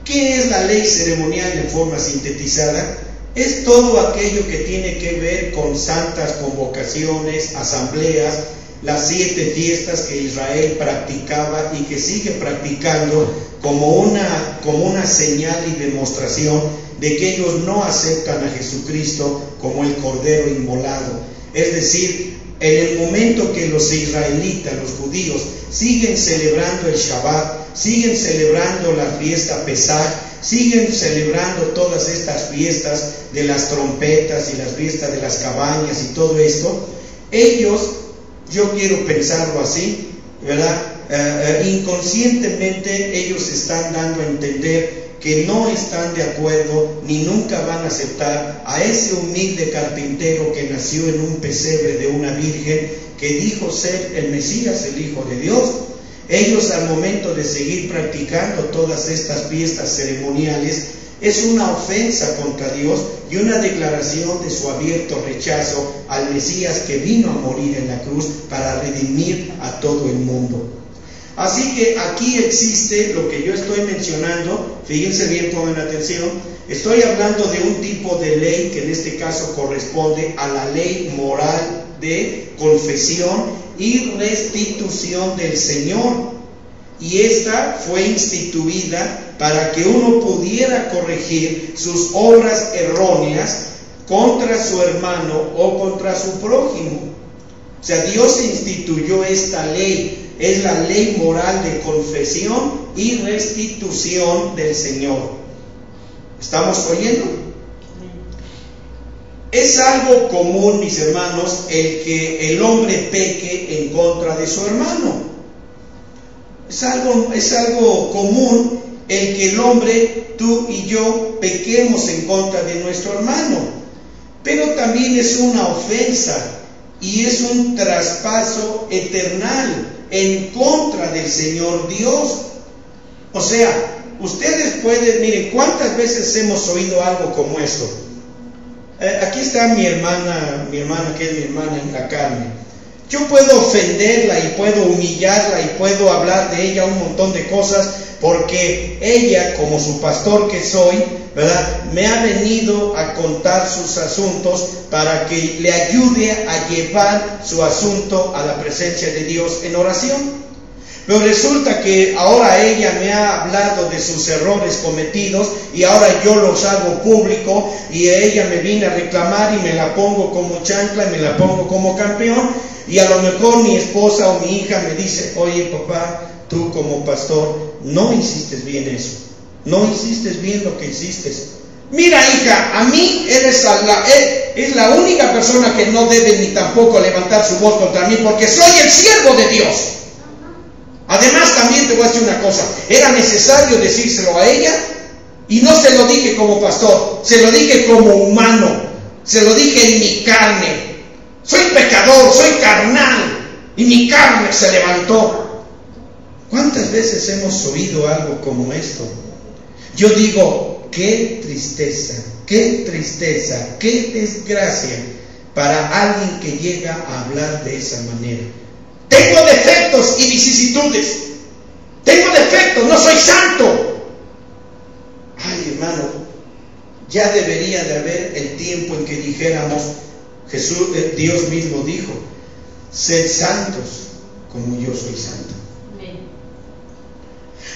¿Qué es la ley ceremonial en forma sintetizada? Es todo aquello que tiene que ver con santas convocaciones, asambleas, las 7 fiestas que Israel practicaba y que sigue practicando como una señal y demostración de que ellos no aceptan a Jesucristo como el Cordero inmolado. Es decir, en el momento que los israelitas, los judíos, siguen celebrando el Shabbat, siguen celebrando la fiesta Pesach, siguen celebrando todas estas fiestas de las trompetas y las fiestas de las cabañas y todo esto, ellos, yo quiero pensarlo así, ¿verdad? Inconscientemente ellos están dando a entender que no están de acuerdo ni nunca van a aceptar a ese humilde carpintero que nació en un pesebre de una virgen, que dijo ser el Mesías, el Hijo de Dios. Ellos, al momento de seguir practicando todas estas fiestas ceremoniales, es una ofensa contra Dios y una declaración de su abierto rechazo al Mesías que vino a morir en la cruz para redimir a todo el mundo. Así que aquí existe lo que yo estoy mencionando. Fíjense bien, pongan atención. Estoy hablando de un tipo de ley que en este caso corresponde a la ley moral de confesión y restitución del Señor. Y esta fue instituida para que uno pudiera corregir sus obras erróneas contra su hermano o contra su prójimo. O sea, Dios instituyó esta ley. Es la ley moral de confesión y restitución del Señor. ¿Estamos oyendo? Es algo común, mis hermanos, el que el hombre peque en contra de su hermano. Es algo común el que el hombre, tú y yo, pequemos en contra de nuestro hermano. Pero también es una ofensa y es un traspaso eternal en contra del Señor Dios. O sea, ustedes pueden, miren, ¿cuántas veces hemos oído algo como esto? Aquí está mi hermana que es mi hermana en la carne. Yo puedo ofenderla y puedo humillarla y puedo hablar de ella un montón de cosas porque ella, como su pastor que soy, ¿verdad?, me ha venido a contar sus asuntos para que le ayude a llevar su asunto a la presencia de Dios en oración. Pero resulta que ahora ella me ha hablado de sus errores cometidos y ahora yo los hago público y ella me viene a reclamar y me la pongo como chancla y me la pongo como campeón, y a lo mejor mi esposa o mi hija me dice: oye papá, tú como pastor no hiciste bien eso, no hiciste bien lo que hiciste. Mira hija, a mí es la única persona que no debe ni tampoco levantar su voz contra mí porque soy el siervo de Dios. Además también te voy a decir una cosa, era necesario decírselo a ella y no se lo dije como pastor, se lo dije como humano, se lo dije en mi carne. Soy pecador, soy carnal y mi carne se levantó. ¿Cuántas veces hemos oído algo como esto? Yo digo, qué tristeza, qué desgracia para alguien que llega a hablar de esa manera. Tengo defectos y vicisitudes. Tengo defectos, no soy santo. Ay, hermano, ya debería de haber el tiempo en que dijéramos, Dios mismo dijo: sed santos como yo soy santo.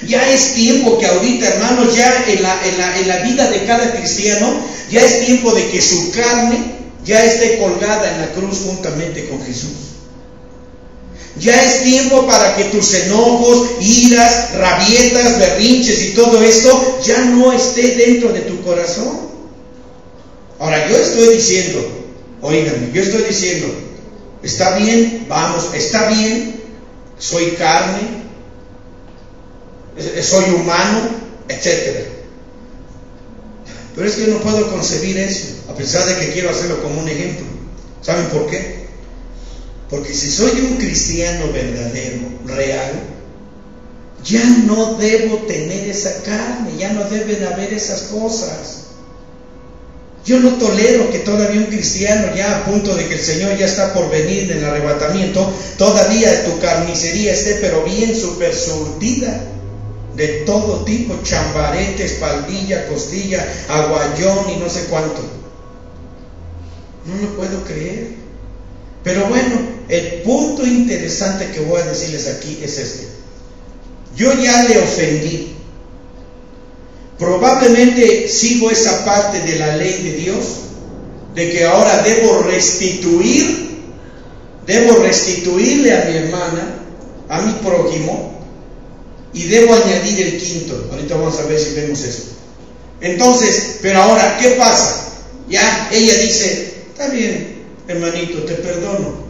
Ya es tiempo que ahorita, hermanos, ya en la vida de cada cristiano, ya es tiempo de que su carne ya esté colgada en la cruz juntamente con Jesús. Ya es tiempo para que tus enojos, iras, rabietas, berrinches y todo esto ya no esté dentro de tu corazón. Ahora, yo estoy diciendo, Óiganme, yo estoy diciendo, está bien, vamos, está bien, soy carne, soy humano, etc. Pero es que yo no puedo concebir eso, a pesar de que quiero hacerlo como un ejemplo. ¿Saben por qué? Porque si soy un cristiano verdadero, real, ya no debo tener esa carne, ya no deben haber esas cosas. Yo no tolero que todavía un cristiano, ya a punto de que el Señor ya está por venir en el arrebatamiento, todavía tu carnicería esté pero bien súper surtida de todo tipo, chambarete, espaldilla, costilla, aguayón y no sé cuánto. No lo puedo creer. Pero bueno, el punto interesante que voy a decirles aquí es este. Yo ya le ofendí. Probablemente sigo esa parte de la ley de Dios, de que ahora debo restituirle a mi hermana, a mi prójimo, y debo añadir el quinto. Ahorita vamos a ver si vemos eso. Entonces, pero ahora, ¿qué pasa? Ya ella dice, está bien, hermanito, te perdono.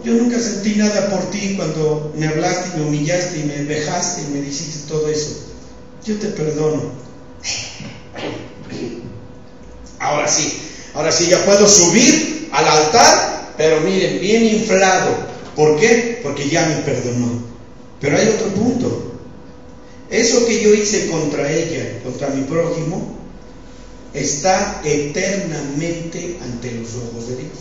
Yo nunca sentí nada por ti cuando me hablaste y me humillaste y me vejaste y me dijiste todo eso. Yo te perdono. Ahora sí ya puedo subir al altar, pero miren, bien inflado. ¿Por qué? Porque ya me perdonó. Pero hay otro punto. Eso que yo hice contra ella, contra mi prójimo, está eternamente ante los ojos de Dios.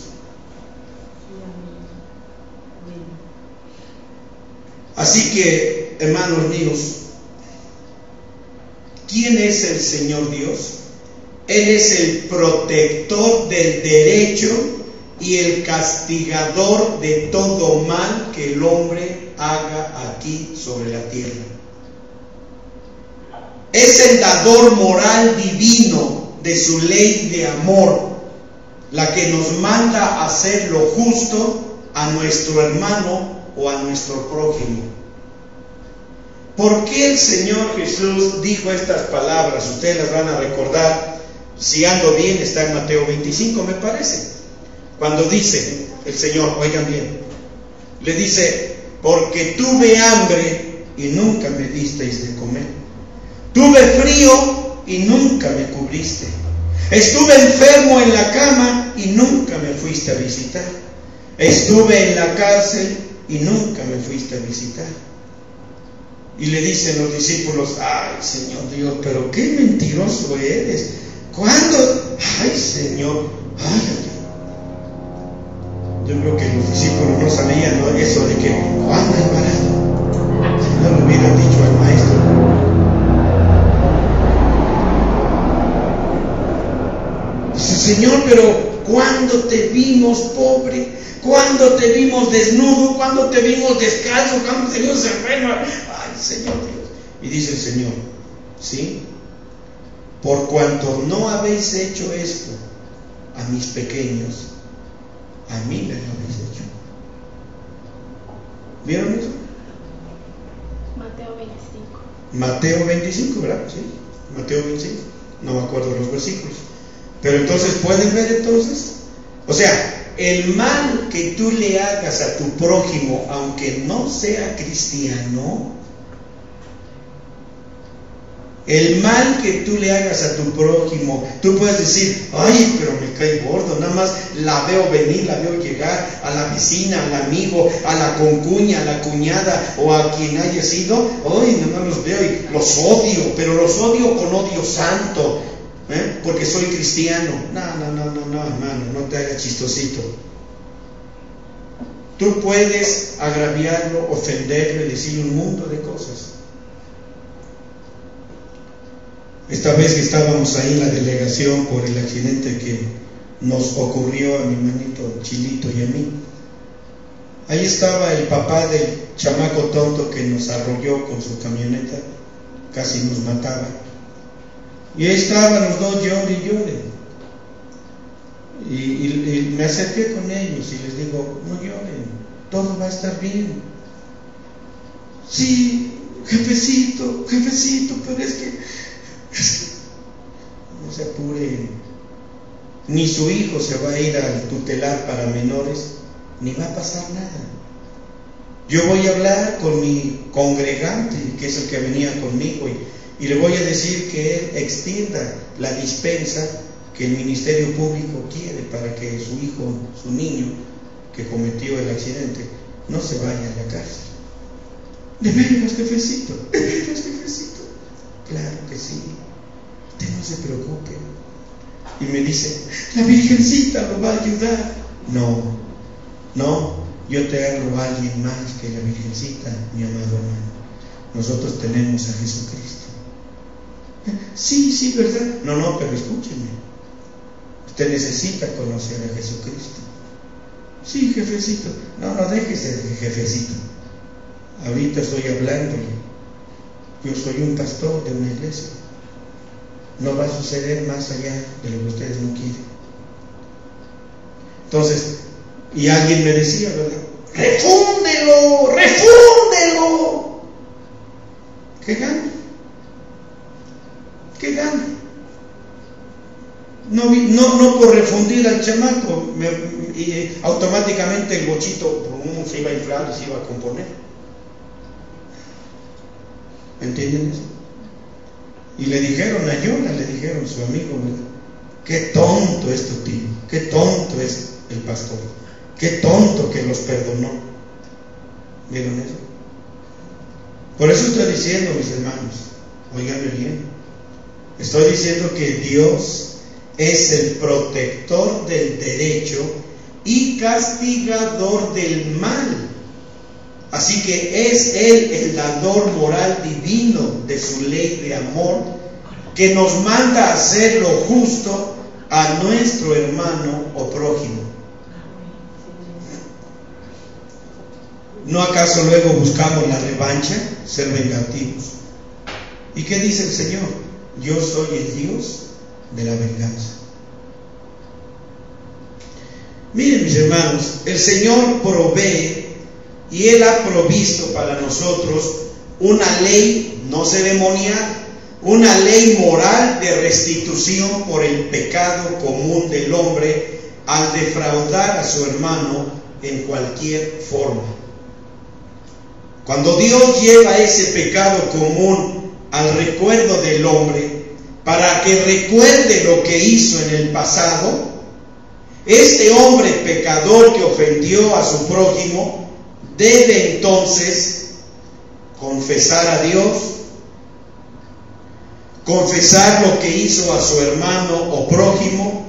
Así que, hermanos míos, ¿quién es el Señor Dios? Él es el protector del derecho y el castigador de todo mal que el hombre haga aquí sobre la tierra. Es el dador moral divino de su ley de amor, la que nos manda a hacer lo justo a nuestro hermano o a nuestro prójimo. ¿Por qué el Señor Jesús dijo estas palabras? Ustedes las van a recordar, si ando bien, está en Mateo 25, me parece. Cuando dice el Señor, oigan bien, le dice, porque tuve hambre y nunca me disteis de comer. Tuve frío y nunca me cubriste. Estuve enfermo en la cama y nunca me fuiste a visitar. Estuve en la cárcel y nunca me fuiste a visitar. Y le dicen los discípulos, ay Señor Dios, pero qué mentiroso eres. ¿Cuándo? Ay Señor, ay. Yo creo que los discípulos no sabían, ¿no?, eso de que ¿cuándo es barato? Si no lo hubieran dicho al maestro. Dice, Señor, pero ¿cuándo te vimos pobre? ¿Cuándo te vimos desnudo? ¿Cuándo te vimos descalzo? ¿Cuándo te vimos enfermo? Ay, Señor Dios. Y dice el Señor, ¿sí? Por cuanto no habéis hecho esto a mis pequeños, a mí me lo habéis hecho. ¿Vieron eso? Mateo 25. Mateo 25, ¿verdad? Sí, Mateo 25. No me acuerdo los versículos. Pero entonces, ¿pueden ver entonces? O sea, el mal que tú le hagas a tu prójimo, aunque no sea cristiano, el mal que tú le hagas a tu prójimo, tú puedes decir, ay, pero me cae gordo, nada más la veo venir, la veo llegar, a la vecina, al amigo, a la concuña, a la cuñada, o a quien haya sido, ay, nada más los veo y los odio, pero los odio con odio santo, porque soy cristiano. No, hermano, no te hagas chistosito. Tú puedes agraviarlo, ofenderlo y decirle un mundo de cosas. Esta vez que estábamos ahí en la delegación por el accidente que nos ocurrió a mi hermanito Chilito y a mí, ahí estaba el papá del chamaco tonto que nos arrolló con su camioneta, casi nos mataba. Y ahí estaban los dos, llore y llore. Y me acerqué con ellos y les digo, no lloren, todo va a estar bien. Sí, jefecito, pero es que no se apuren. ni su hijo se va a ir al tutelar para menores, ni va a pasar nada. Yo voy a hablar con mi congregante, que es el que venía conmigo, y le voy a decir que él extienda la dispensa que el Ministerio Público quiere para que su hijo, su niño que cometió el accidente, no se vaya a la cárcel. ¿De veras, jefecito? ¿De veras, jefecito? Claro que sí. Usted no se preocupe. Y me dice, la Virgencita lo va a ayudar. No, yo te hablo a alguien más que la Virgencita, mi amado hermano. Nosotros tenemos a Jesucristo. Sí, ¿verdad? No, pero escúcheme. Usted necesita conocer a Jesucristo. Sí, jefecito. No, déjese de jefecito. Ahorita estoy hablándole. Yo soy un pastor de una iglesia. No va a suceder más allá de lo que ustedes no quieren. Entonces, y alguien me decía, ¿verdad? ¡Refúndelo! ¿Qué gana? No por refundir al chamaco, y automáticamente el bochito se iba a inflar y se iba a componer. ¿Entienden eso? Y le dijeron a Yona, le dijeron a su amigo, ¿verdad? Qué tonto es tu tío, qué tonto es el pastor, qué tonto que los perdonó. ¿Vieron eso? Por eso estoy diciendo, mis hermanos, óiganme bien, estoy diciendo que Dios es el protector del derecho y castigador del mal. Así que es Él el dador moral divino de su ley de amor, que nos manda a hacer lo justo a nuestro hermano o prójimo. ¿No acaso luego buscamos la revancha, ser vengativos? ¿Y qué dice el Señor? Yo soy el Dios de la venganza. Miren, mis hermanos, el Señor provee y Él ha provisto para nosotros una ley no ceremonial, una ley moral de restitución por el pecado común del hombre al defraudar a su hermano en cualquier forma. Cuando Dios lleva ese pecado común al recuerdo del hombre para que recuerde lo que hizo en el pasado, este hombre pecador que ofendió a su prójimo debe entonces confesar a Dios, confesar lo que hizo a su hermano o prójimo,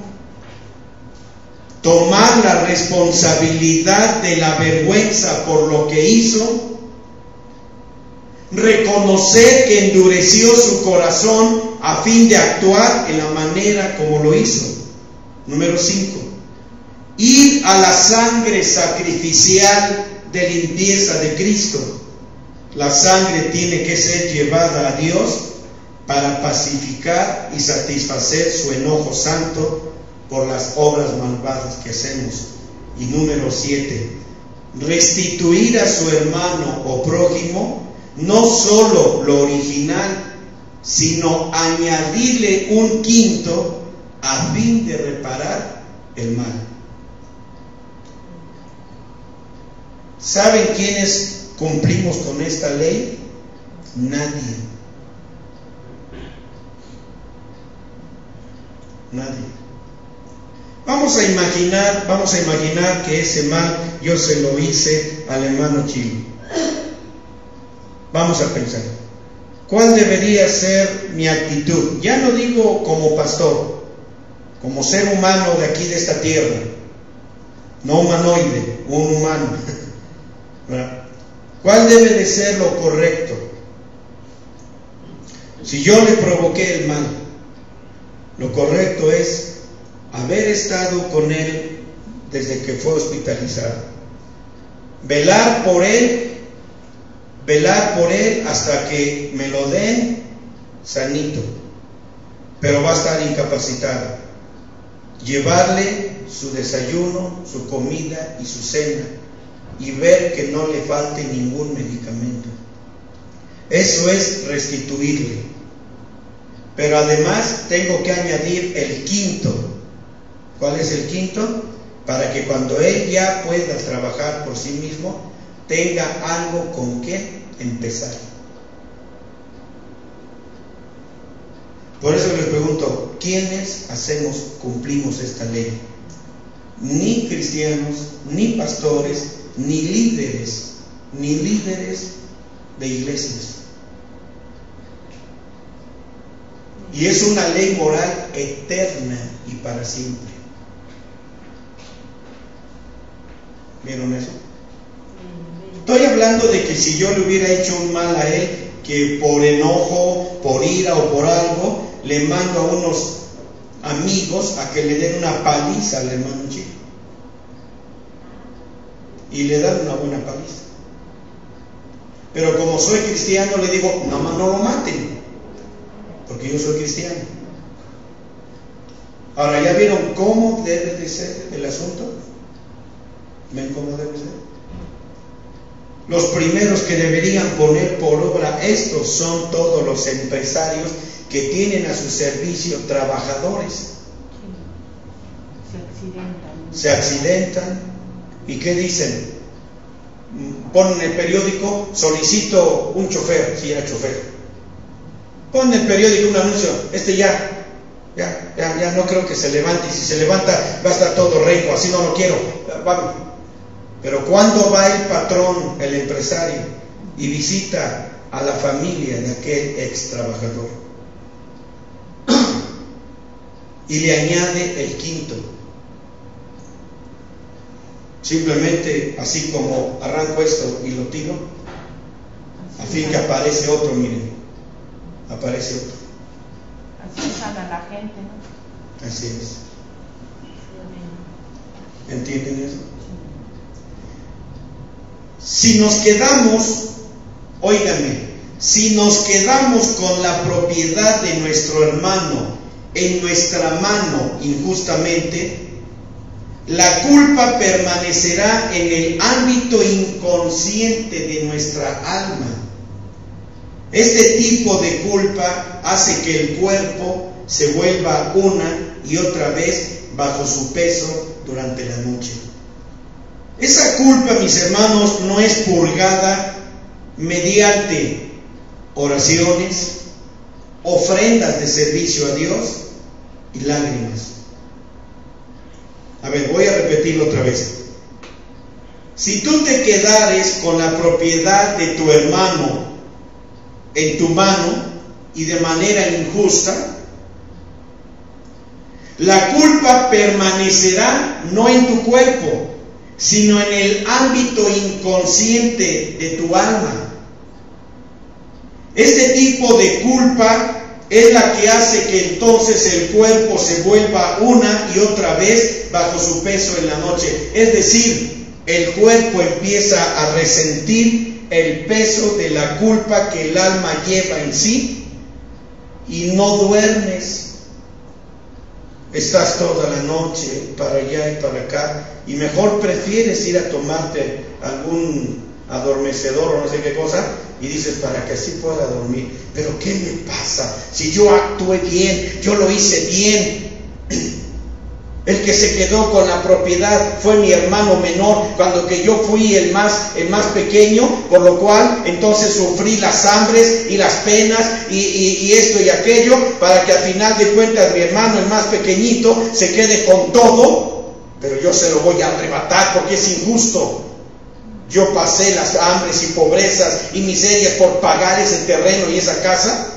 tomar la responsabilidad de la vergüenza por lo que hizo, reconocer que endureció su corazón a fin de actuar en la manera como lo hizo. Número 5. Ir a la sangre sacrificial de limpieza de Cristo. La sangre tiene que ser llevada a Dios para pacificar y satisfacer su enojo santo por las obras malvadas que hacemos. Y número 7, restituir a su hermano o prójimo no solo lo original, sino añadirle un quinto a fin de reparar el mal. ¿Saben quiénes cumplimos con esta ley? Nadie. Vamos a imaginar que ese mal yo se lo hice al hermano Chilo. Vamos a pensar, ¿cuál debería ser mi actitud? Ya no digo como pastor, como ser humano de aquí de esta tierra, no humanoide, un humano. ¿Cuál debe de ser lo correcto? Si yo le provoqué el mal, lo correcto es haber estado con él desde que fue hospitalizado, velar por él hasta que me lo den sanito, pero va a estar incapacitado, llevarle su desayuno, su comida y su cena, y ver que no le falte ningún medicamento. Eso es restituirle. Pero además tengo que añadir el quinto, ¿Cuál es el quinto? Para que cuando él ya pueda trabajar por sí mismo, tenga algo con qué empezar. Por eso les pregunto, ¿quiénes cumplimos esta ley? Ni cristianos, ni pastores, ni líderes de iglesias. Y es una ley moral eterna y para siempre. ¿Vieron eso? Estoy hablando de que si yo le hubiera hecho un mal a él, que por enojo, por ira o por algo, le mando a unos amigos a que le den una paliza al hermano chico. Y le dan una buena paliza. Pero como soy cristiano, le digo, no lo maten, porque yo soy cristiano. Ahora, ¿ya vieron cómo debe de ser el asunto? ¿Ven cómo debe ser? Los primeros que deberían poner por obra esto son todos los empresarios que tienen a su servicio trabajadores. Se accidentan. ¿Y qué dicen? Ponen en el periódico, solicito un chofer, si era chofer. Ponen en el periódico un anuncio, ya no creo que se levante, y si se levanta va a estar todo renco, así no lo quiero, vamos. Pero cuando va el patrón, el empresario, y visita a la familia de aquel ex trabajador y le añade el quinto, simplemente así como arranco esto y lo tiro, a fin que aparece otro, miren, aparece otro. Así usan a la gente, ¿no? Así es. ¿Entienden eso? Si nos quedamos, óiganme, si nos quedamos con la propiedad de nuestro hermano en nuestra mano injustamente, la culpa permanecerá en el ámbito inconsciente de nuestra alma. Este tipo de culpa hace que el cuerpo se vuelva una y otra vez bajo su peso durante la noche. Esa culpa, mis hermanos, no es purgada mediante oraciones, ofrendas de servicio a Dios y lágrimas. A ver, voy a repetirlo otra vez. Si tú te quedares con la propiedad de tu hermano en tu mano y de manera injusta, la culpa permanecerá no en tu cuerpo, sino en el ámbito inconsciente de tu alma. Este tipo de culpa es la que hace que entonces el cuerpo se vuelva una y otra vez bajo su peso en la noche. Es decir, el cuerpo empieza a resentir el peso de la culpa que el alma lleva en sí y no duermes. Estás toda la noche para allá y para acá y mejor prefieres ir a tomarte algún adormecedor o no sé qué cosa y dices para que así pueda dormir. Pero ¿qué me pasa? Si yo actué bien, yo lo hice bien. El que se quedó con la propiedad fue mi hermano menor, cuando que yo fui el más pequeño, por lo cual entonces sufrí las hambres y las penas y esto y aquello, para que al final de cuentas mi hermano, el más pequeñito, se quede con todo, pero yo se lo voy a arrebatar porque es injusto. Yo pasé las hambres y pobrezas y miserias por pagar ese terreno y esa casa,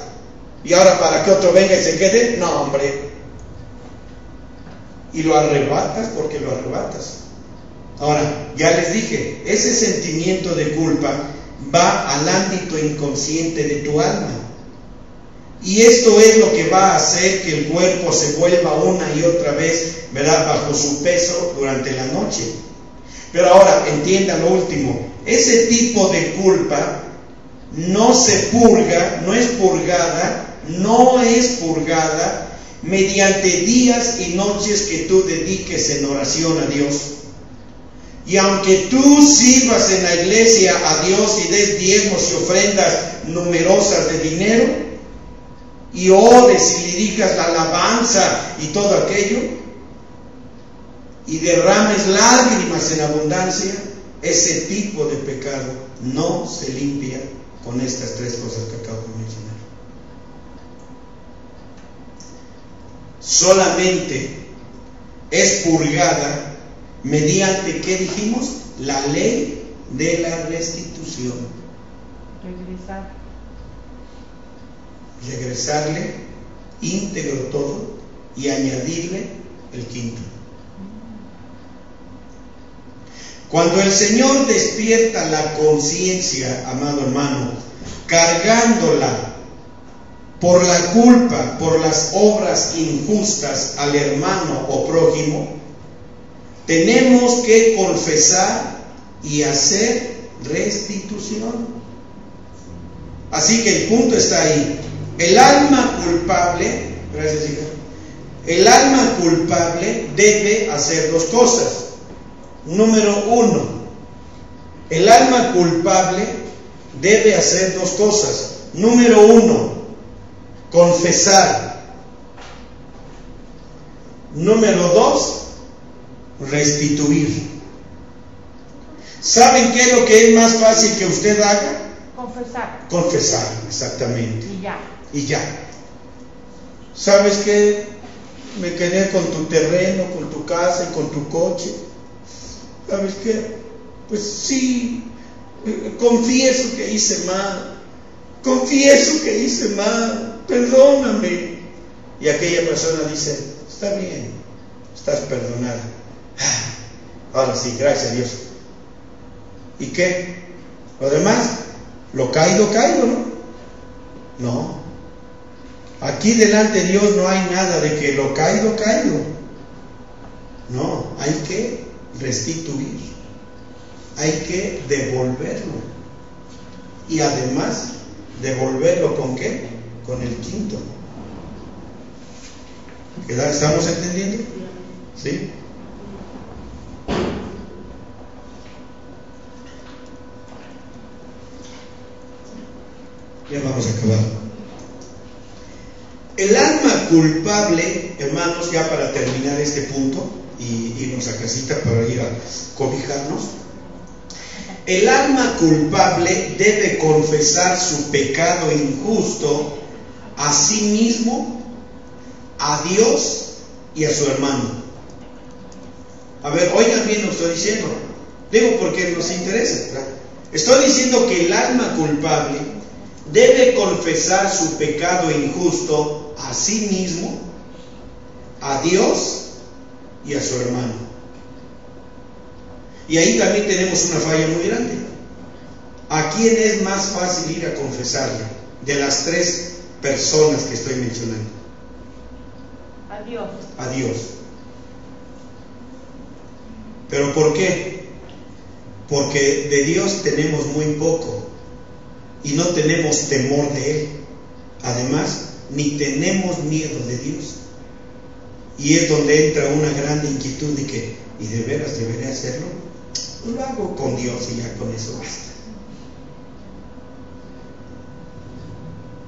y ahora para que otro venga y se quede, no, hombre. Y lo arrebatas porque lo arrebatas. Ahora, ya les dije, ese sentimiento de culpa va al ámbito inconsciente de tu alma. Y esto es lo que va a hacer que el cuerpo se vuelva una y otra vez, ¿verdad?, bajo su peso durante la noche. Pero ahora, entiendan lo último, ese tipo de culpa no se purga, no es purgada mediante días y noches que tú dediques en oración a Dios. Y aunque tú sirvas en la iglesia a Dios y des diezmos y ofrendas numerosas de dinero, y ores y dirijas la alabanza y todo aquello, y derrames lágrimas en abundancia, ese tipo de pecado no se limpia con estas tres cosas que acabo de mencionar. Solamente es purgada mediante, ¿qué dijimos? La ley de la restitución. Regresarle íntegro todo y añadirle el quinto. Cuando el Señor despierta la conciencia, amado hermano, cargándola por la culpa, por las obras injustas al hermano o prójimo, tenemos que confesar y hacer restitución. Así que el punto está ahí. El alma culpable, gracias hija, el alma culpable debe hacer dos cosas. Número uno, el alma culpable debe hacer dos cosas. Número uno, confesar. Número dos, restituir. ¿Saben qué es lo que es más fácil que usted haga? Confesar. Confesar, exactamente. Y ya. Y ya. ¿Sabes qué? Me quedé con tu terreno, con tu casa y con tu coche. ¿Sabes qué? Pues sí, confieso que hice mal. Confieso que hice mal. Perdóname. Y aquella persona dice, está bien, estás perdonada. Ahora sí, gracias a Dios. ¿Y qué? Lo demás, lo caído, ¿no? No. Aquí delante de Dios no hay nada de que lo caído. No, hay que restituir. Hay que devolverlo. Y además, devolverlo ¿con qué? Con el quinto. ¿Estamos entendiendo? ¿Sí? Ya vamos a acabar. El alma culpable, hermanos, ya para terminar este punto y irnos a casita para ir a cobijarnos. El alma culpable debe confesar su pecado injusto a sí mismo, a Dios y a su hermano. A ver, oigan bien lo que estoy diciendo. Digo porque nos interesa, ¿verdad? Estoy diciendo que el alma culpable debe confesar su pecado injusto a sí mismo, a Dios y a su hermano. Y ahí también tenemos una falla muy grande. ¿A quién es más fácil ir a confesarle de las tres personas que estoy mencionando? A Dios. A Dios. ¿Pero por qué? Porque de Dios tenemos muy poco y no tenemos temor de Él. Además, ni tenemos miedo de Dios. Y es donde entra una gran inquietud de que, ¿y de veras debería hacerlo? Lo hago con Dios y ya con eso basta.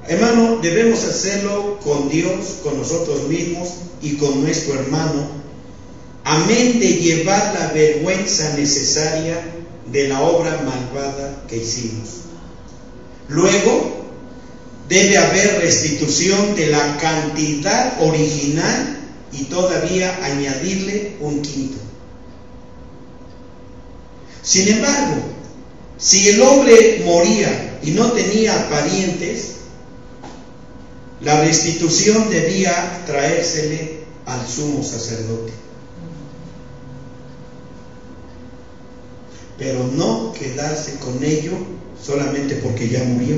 Hermano, debemos hacerlo con Dios, con nosotros mismos y con nuestro hermano, amén de llevar la vergüenza necesaria de la obra malvada que hicimos. Luego, debe haber restitución de la cantidad original y todavía añadirle un quinto. Sin embargo, si el hombre moría y no tenía parientes, la restitución debía traérsele al sumo sacerdote. Pero no quedarse con ello solamente porque ya murió.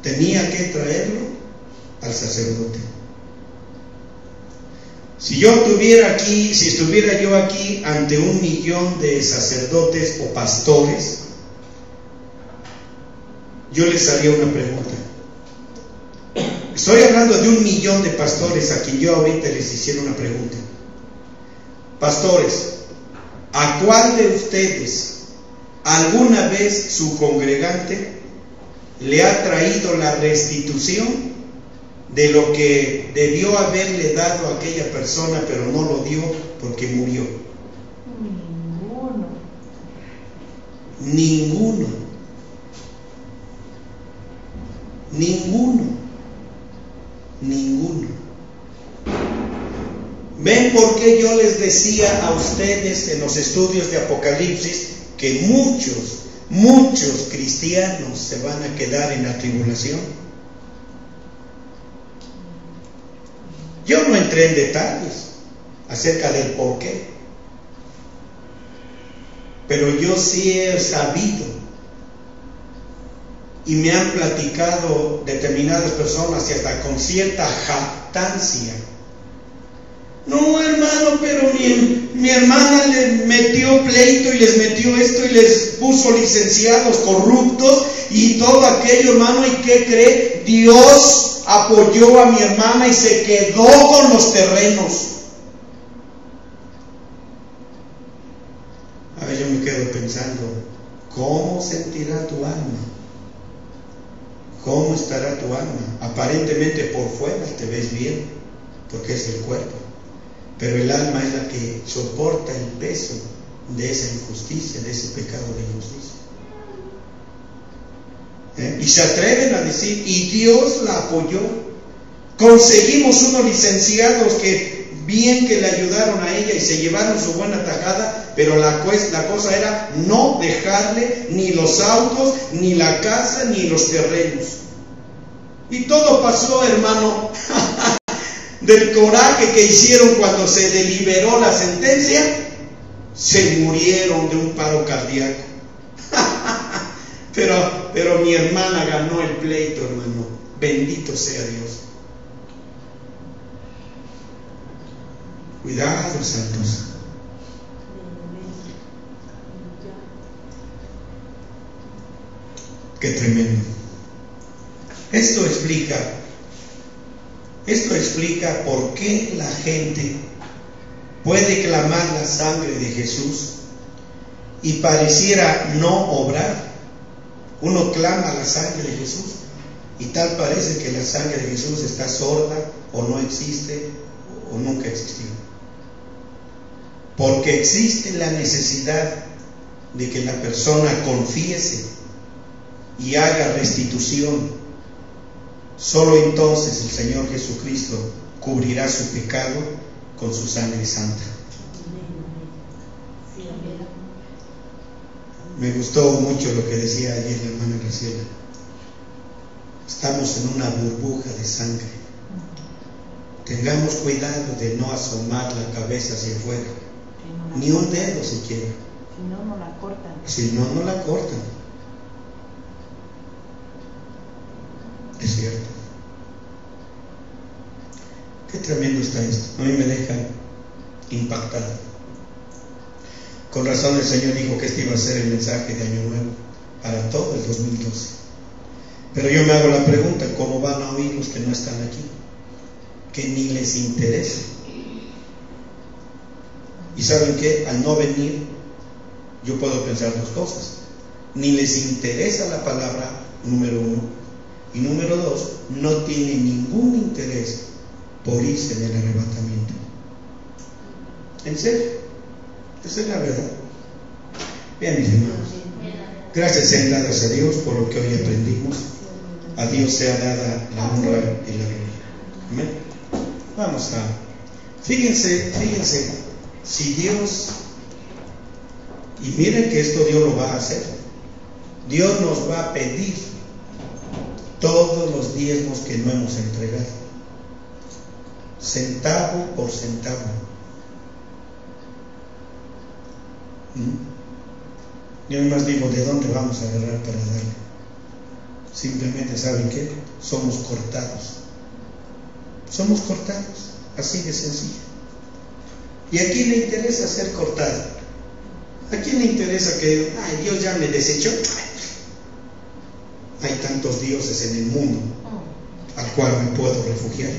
Tenía que traerlo al sacerdote. Si estuviera yo aquí ante 1,000,000 de sacerdotes o pastores, yo les haría una pregunta. Estoy hablando de 1,000,000 de pastores a quien yo ahorita les hiciera una pregunta. Pastores, ¿a cuál de ustedes alguna vez su congregante le ha traído la restitución de lo que debió haberle dado a aquella persona, pero no lo dio porque murió? Ninguno. ¿Ven por qué yo les decía a ustedes en los estudios de Apocalipsis que muchos cristianos se van a quedar en la tribulación? Yo no entré en detalles acerca del por qué, pero yo sí he sabido y me han platicado determinadas personas y hasta con cierta jactancia. No, hermano, pero mi hermana le metió pleito y les metió esto y les puso licenciados corruptos y todo aquello, hermano, ¿y qué cree? Dios apoyó a mi hermana y se quedó con los terrenos. A ver, yo me quedo pensando, ¿cómo sentirá tu alma? ¿Cómo estará tu alma? Aparentemente por fuera te ves bien, porque es el cuerpo, pero el alma es la que soporta el peso de esa injusticia, de ese pecado de injusticia. Y se atreven a decir, y Dios la apoyó. Conseguimos unos licenciados que bien que le ayudaron a ella y se llevaron su buena tajada, pero la cosa era no dejarle ni los autos, ni la casa, ni los terrenos. Y todo pasó, hermano, del coraje que hicieron cuando se deliberó la sentencia, se murieron de un paro cardíaco. Pero mi hermana ganó el pleito, hermano. Bendito sea Dios. Cuidado, santos. Qué tremendo. Esto explica por qué la gente puede clamar la sangre de Jesús y pareciera no obrar. Uno clama la sangre de Jesús y tal parece que la sangre de Jesús está sorda o no existe o nunca existió. Porque existe la necesidad de que la persona confiese y haga restitución. Solo entonces el Señor Jesucristo cubrirá su pecado con su sangre santa. Me gustó mucho lo que decía ayer la hermana Graciela. Estamos en una burbuja de sangre. Tengamos cuidado de no asomar la cabeza hacia afuera, ni un dedo siquiera. Si no, no la cortan. Si no, no la cortan. Es cierto. Qué tremendo está esto. A mí me deja impactado. Con razón el Señor dijo que este iba a ser el mensaje de Año Nuevo para todo el 2012. Pero yo me hago la pregunta, ¿cómo van a oír los que no están aquí? Que ni les interesa. Y ¿saben qué? Al no venir, yo puedo pensar dos cosas. Ni les interesa la palabra, número uno. Y número dos, no tienen ningún interés por irse en el arrebatamiento. ¿En serio? Esa es la verdad. Bien, mis hermanos, gracias sean dadas a Dios por lo que hoy aprendimos. A Dios sea dada la honra y la gloria. Amén. Vamos a... Fíjense, si Dios... Y miren que esto Dios lo va a hacer. Dios nos va a pedir todos los diezmos que no hemos entregado, centavo por centavo. Yo más digo, ¿de dónde vamos a agarrar para darle? Simplemente, ¿saben qué? Somos cortados. Somos cortados, así de sencillo. ¿Y a quién le interesa ser cortado? ¿A quién le interesa que, ay, Dios ya me desechó? Hay tantos dioses en el mundo al cual me puedo refugiar.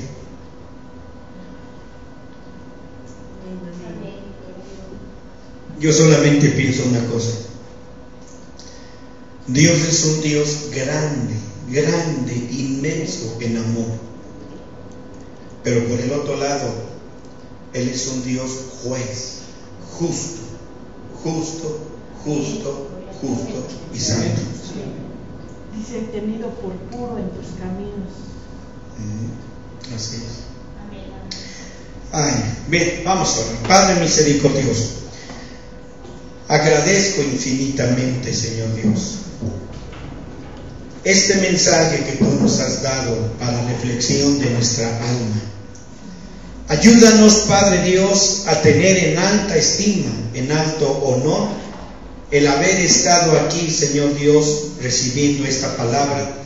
Yo solamente pienso una cosa. Dios es un Dios grande, inmenso en amor. pero por el otro lado, Él es un Dios juez, justo, justo, justo, justo y santo. Dice, tenido por puro en tus caminos. Así es. Ay, bien, vamos a orar. Padre misericordioso, agradezco infinitamente, Señor Dios, este mensaje que tú nos has dado para reflexión de nuestra alma. Ayúdanos, Padre Dios, a tener en alta estima, en alto honor, el haber estado aquí, Señor Dios, recibiendo esta palabra,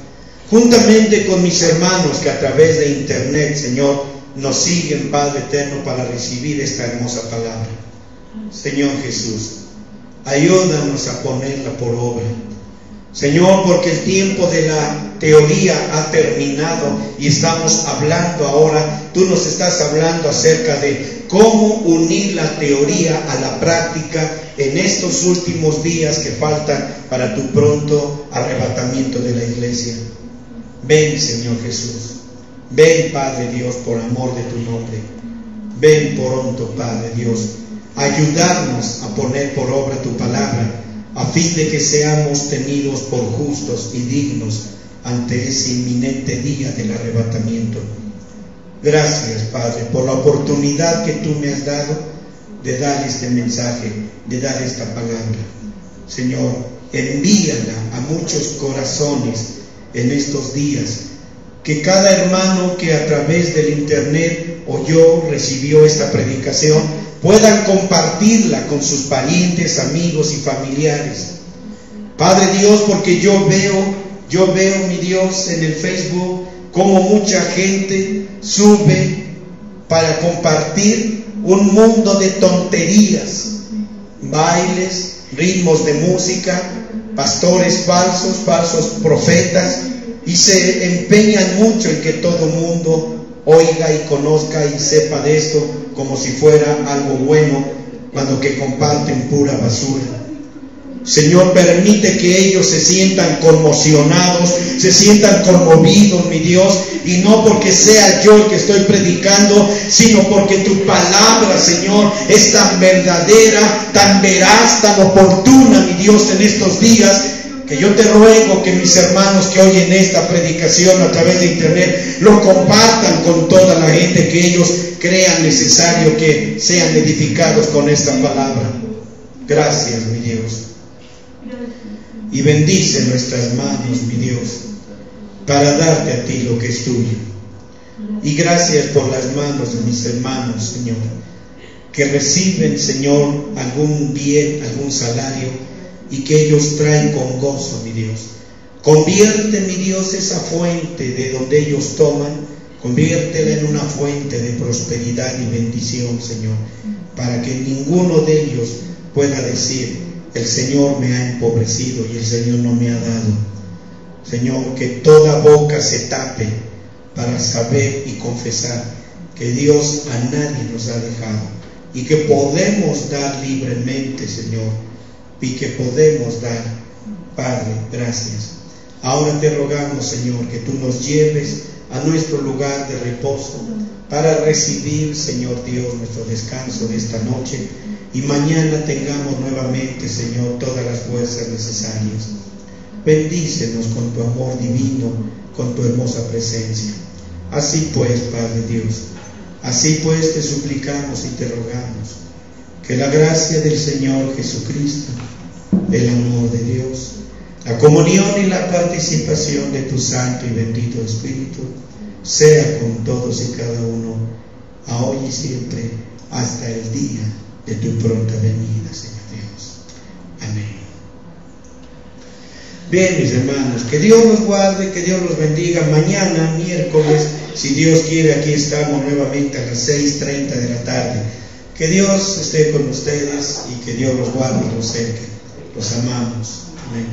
juntamente con mis hermanos que a través de internet, Señor, nos siguen, Padre eterno, para recibir esta hermosa palabra. Señor Jesús, ayúdanos a ponerla por obra. Señor, porque el tiempo de la teoría ha terminado y estamos hablando ahora, tú nos estás hablando acerca de cómo unir la teoría a la práctica en estos últimos días que faltan para tu pronto arrebatamiento de la iglesia. Ven, Señor Jesús. Ven, Padre Dios, por amor de tu nombre. Ven pronto, Padre Dios, a ayudarnos a poner por obra tu palabra, a fin de que seamos tenidos por justos y dignos ante ese inminente día del arrebatamiento. Gracias, Padre, por la oportunidad que tú me has dado de dar este mensaje, de dar esta palabra. Señor, envíala a muchos corazones en estos días, que cada hermano que a través del internet oyó, recibió esta predicación, puedan compartirla con sus parientes, amigos y familiares. Padre Dios, porque yo veo, mi Dios, en el Facebook cómo mucha gente sube para compartir un mundo de tonterías, bailes, ritmos de música, pastores falsos, falsos profetas, y se empeñan mucho en que todo mundo oiga y conozca y sepa de esto como si fuera algo bueno, cuando que comparten pura basura. Señor, permite que ellos se sientan conmocionados, se sientan conmovidos, mi Dios, y no porque sea yo el que estoy predicando, sino porque tu palabra, Señor, es tan verdadera, tan veraz, tan oportuna, mi Dios, en estos días, que yo te ruego que mis hermanos que oyen esta predicación a través de internet lo compartan con toda la gente que ellos crean necesario que sean edificados con esta palabra. Gracias, mi Dios. Y bendice nuestras manos, mi Dios, para darte a ti lo que es tuyo. Y gracias por las manos de mis hermanos, Señor, que reciben, Señor, algún bien, algún salario, y que ellos traen con gozo, mi Dios. Convierte, mi Dios, esa fuente de donde ellos toman, conviértela en una fuente de prosperidad y bendición, Señor, para que ninguno de ellos pueda decir: el Señor me ha empobrecido y el Señor no me ha dado. Señor, que toda boca se tape para saber y confesar que Dios a nadie nos ha dejado y que podemos dar libremente, Señor, y que podemos dar. Padre, gracias. Ahora te rogamos, Señor, que tú nos lleves a nuestro lugar de reposo para recibir, Señor Dios, nuestro descanso de esta noche, y mañana tengamos nuevamente, Señor, todas las fuerzas necesarias. Bendícenos con tu amor divino, con tu hermosa presencia. Así pues, Padre Dios, así pues te suplicamos y te rogamos que la gracia del Señor Jesucristo, el amor de Dios, la comunión y la participación de tu Santo y bendito Espíritu sea con todos y cada uno, ahora y siempre, hasta el día de tu pronta venida, Señor Dios. Amén. Bien, mis hermanos, que Dios los guarde, que Dios los bendiga. Mañana, miércoles, si Dios quiere, aquí estamos nuevamente a las 6:30 de la tarde. Que Dios esté con ustedes y que Dios los guarde y los cerque. Los amamos. Amén.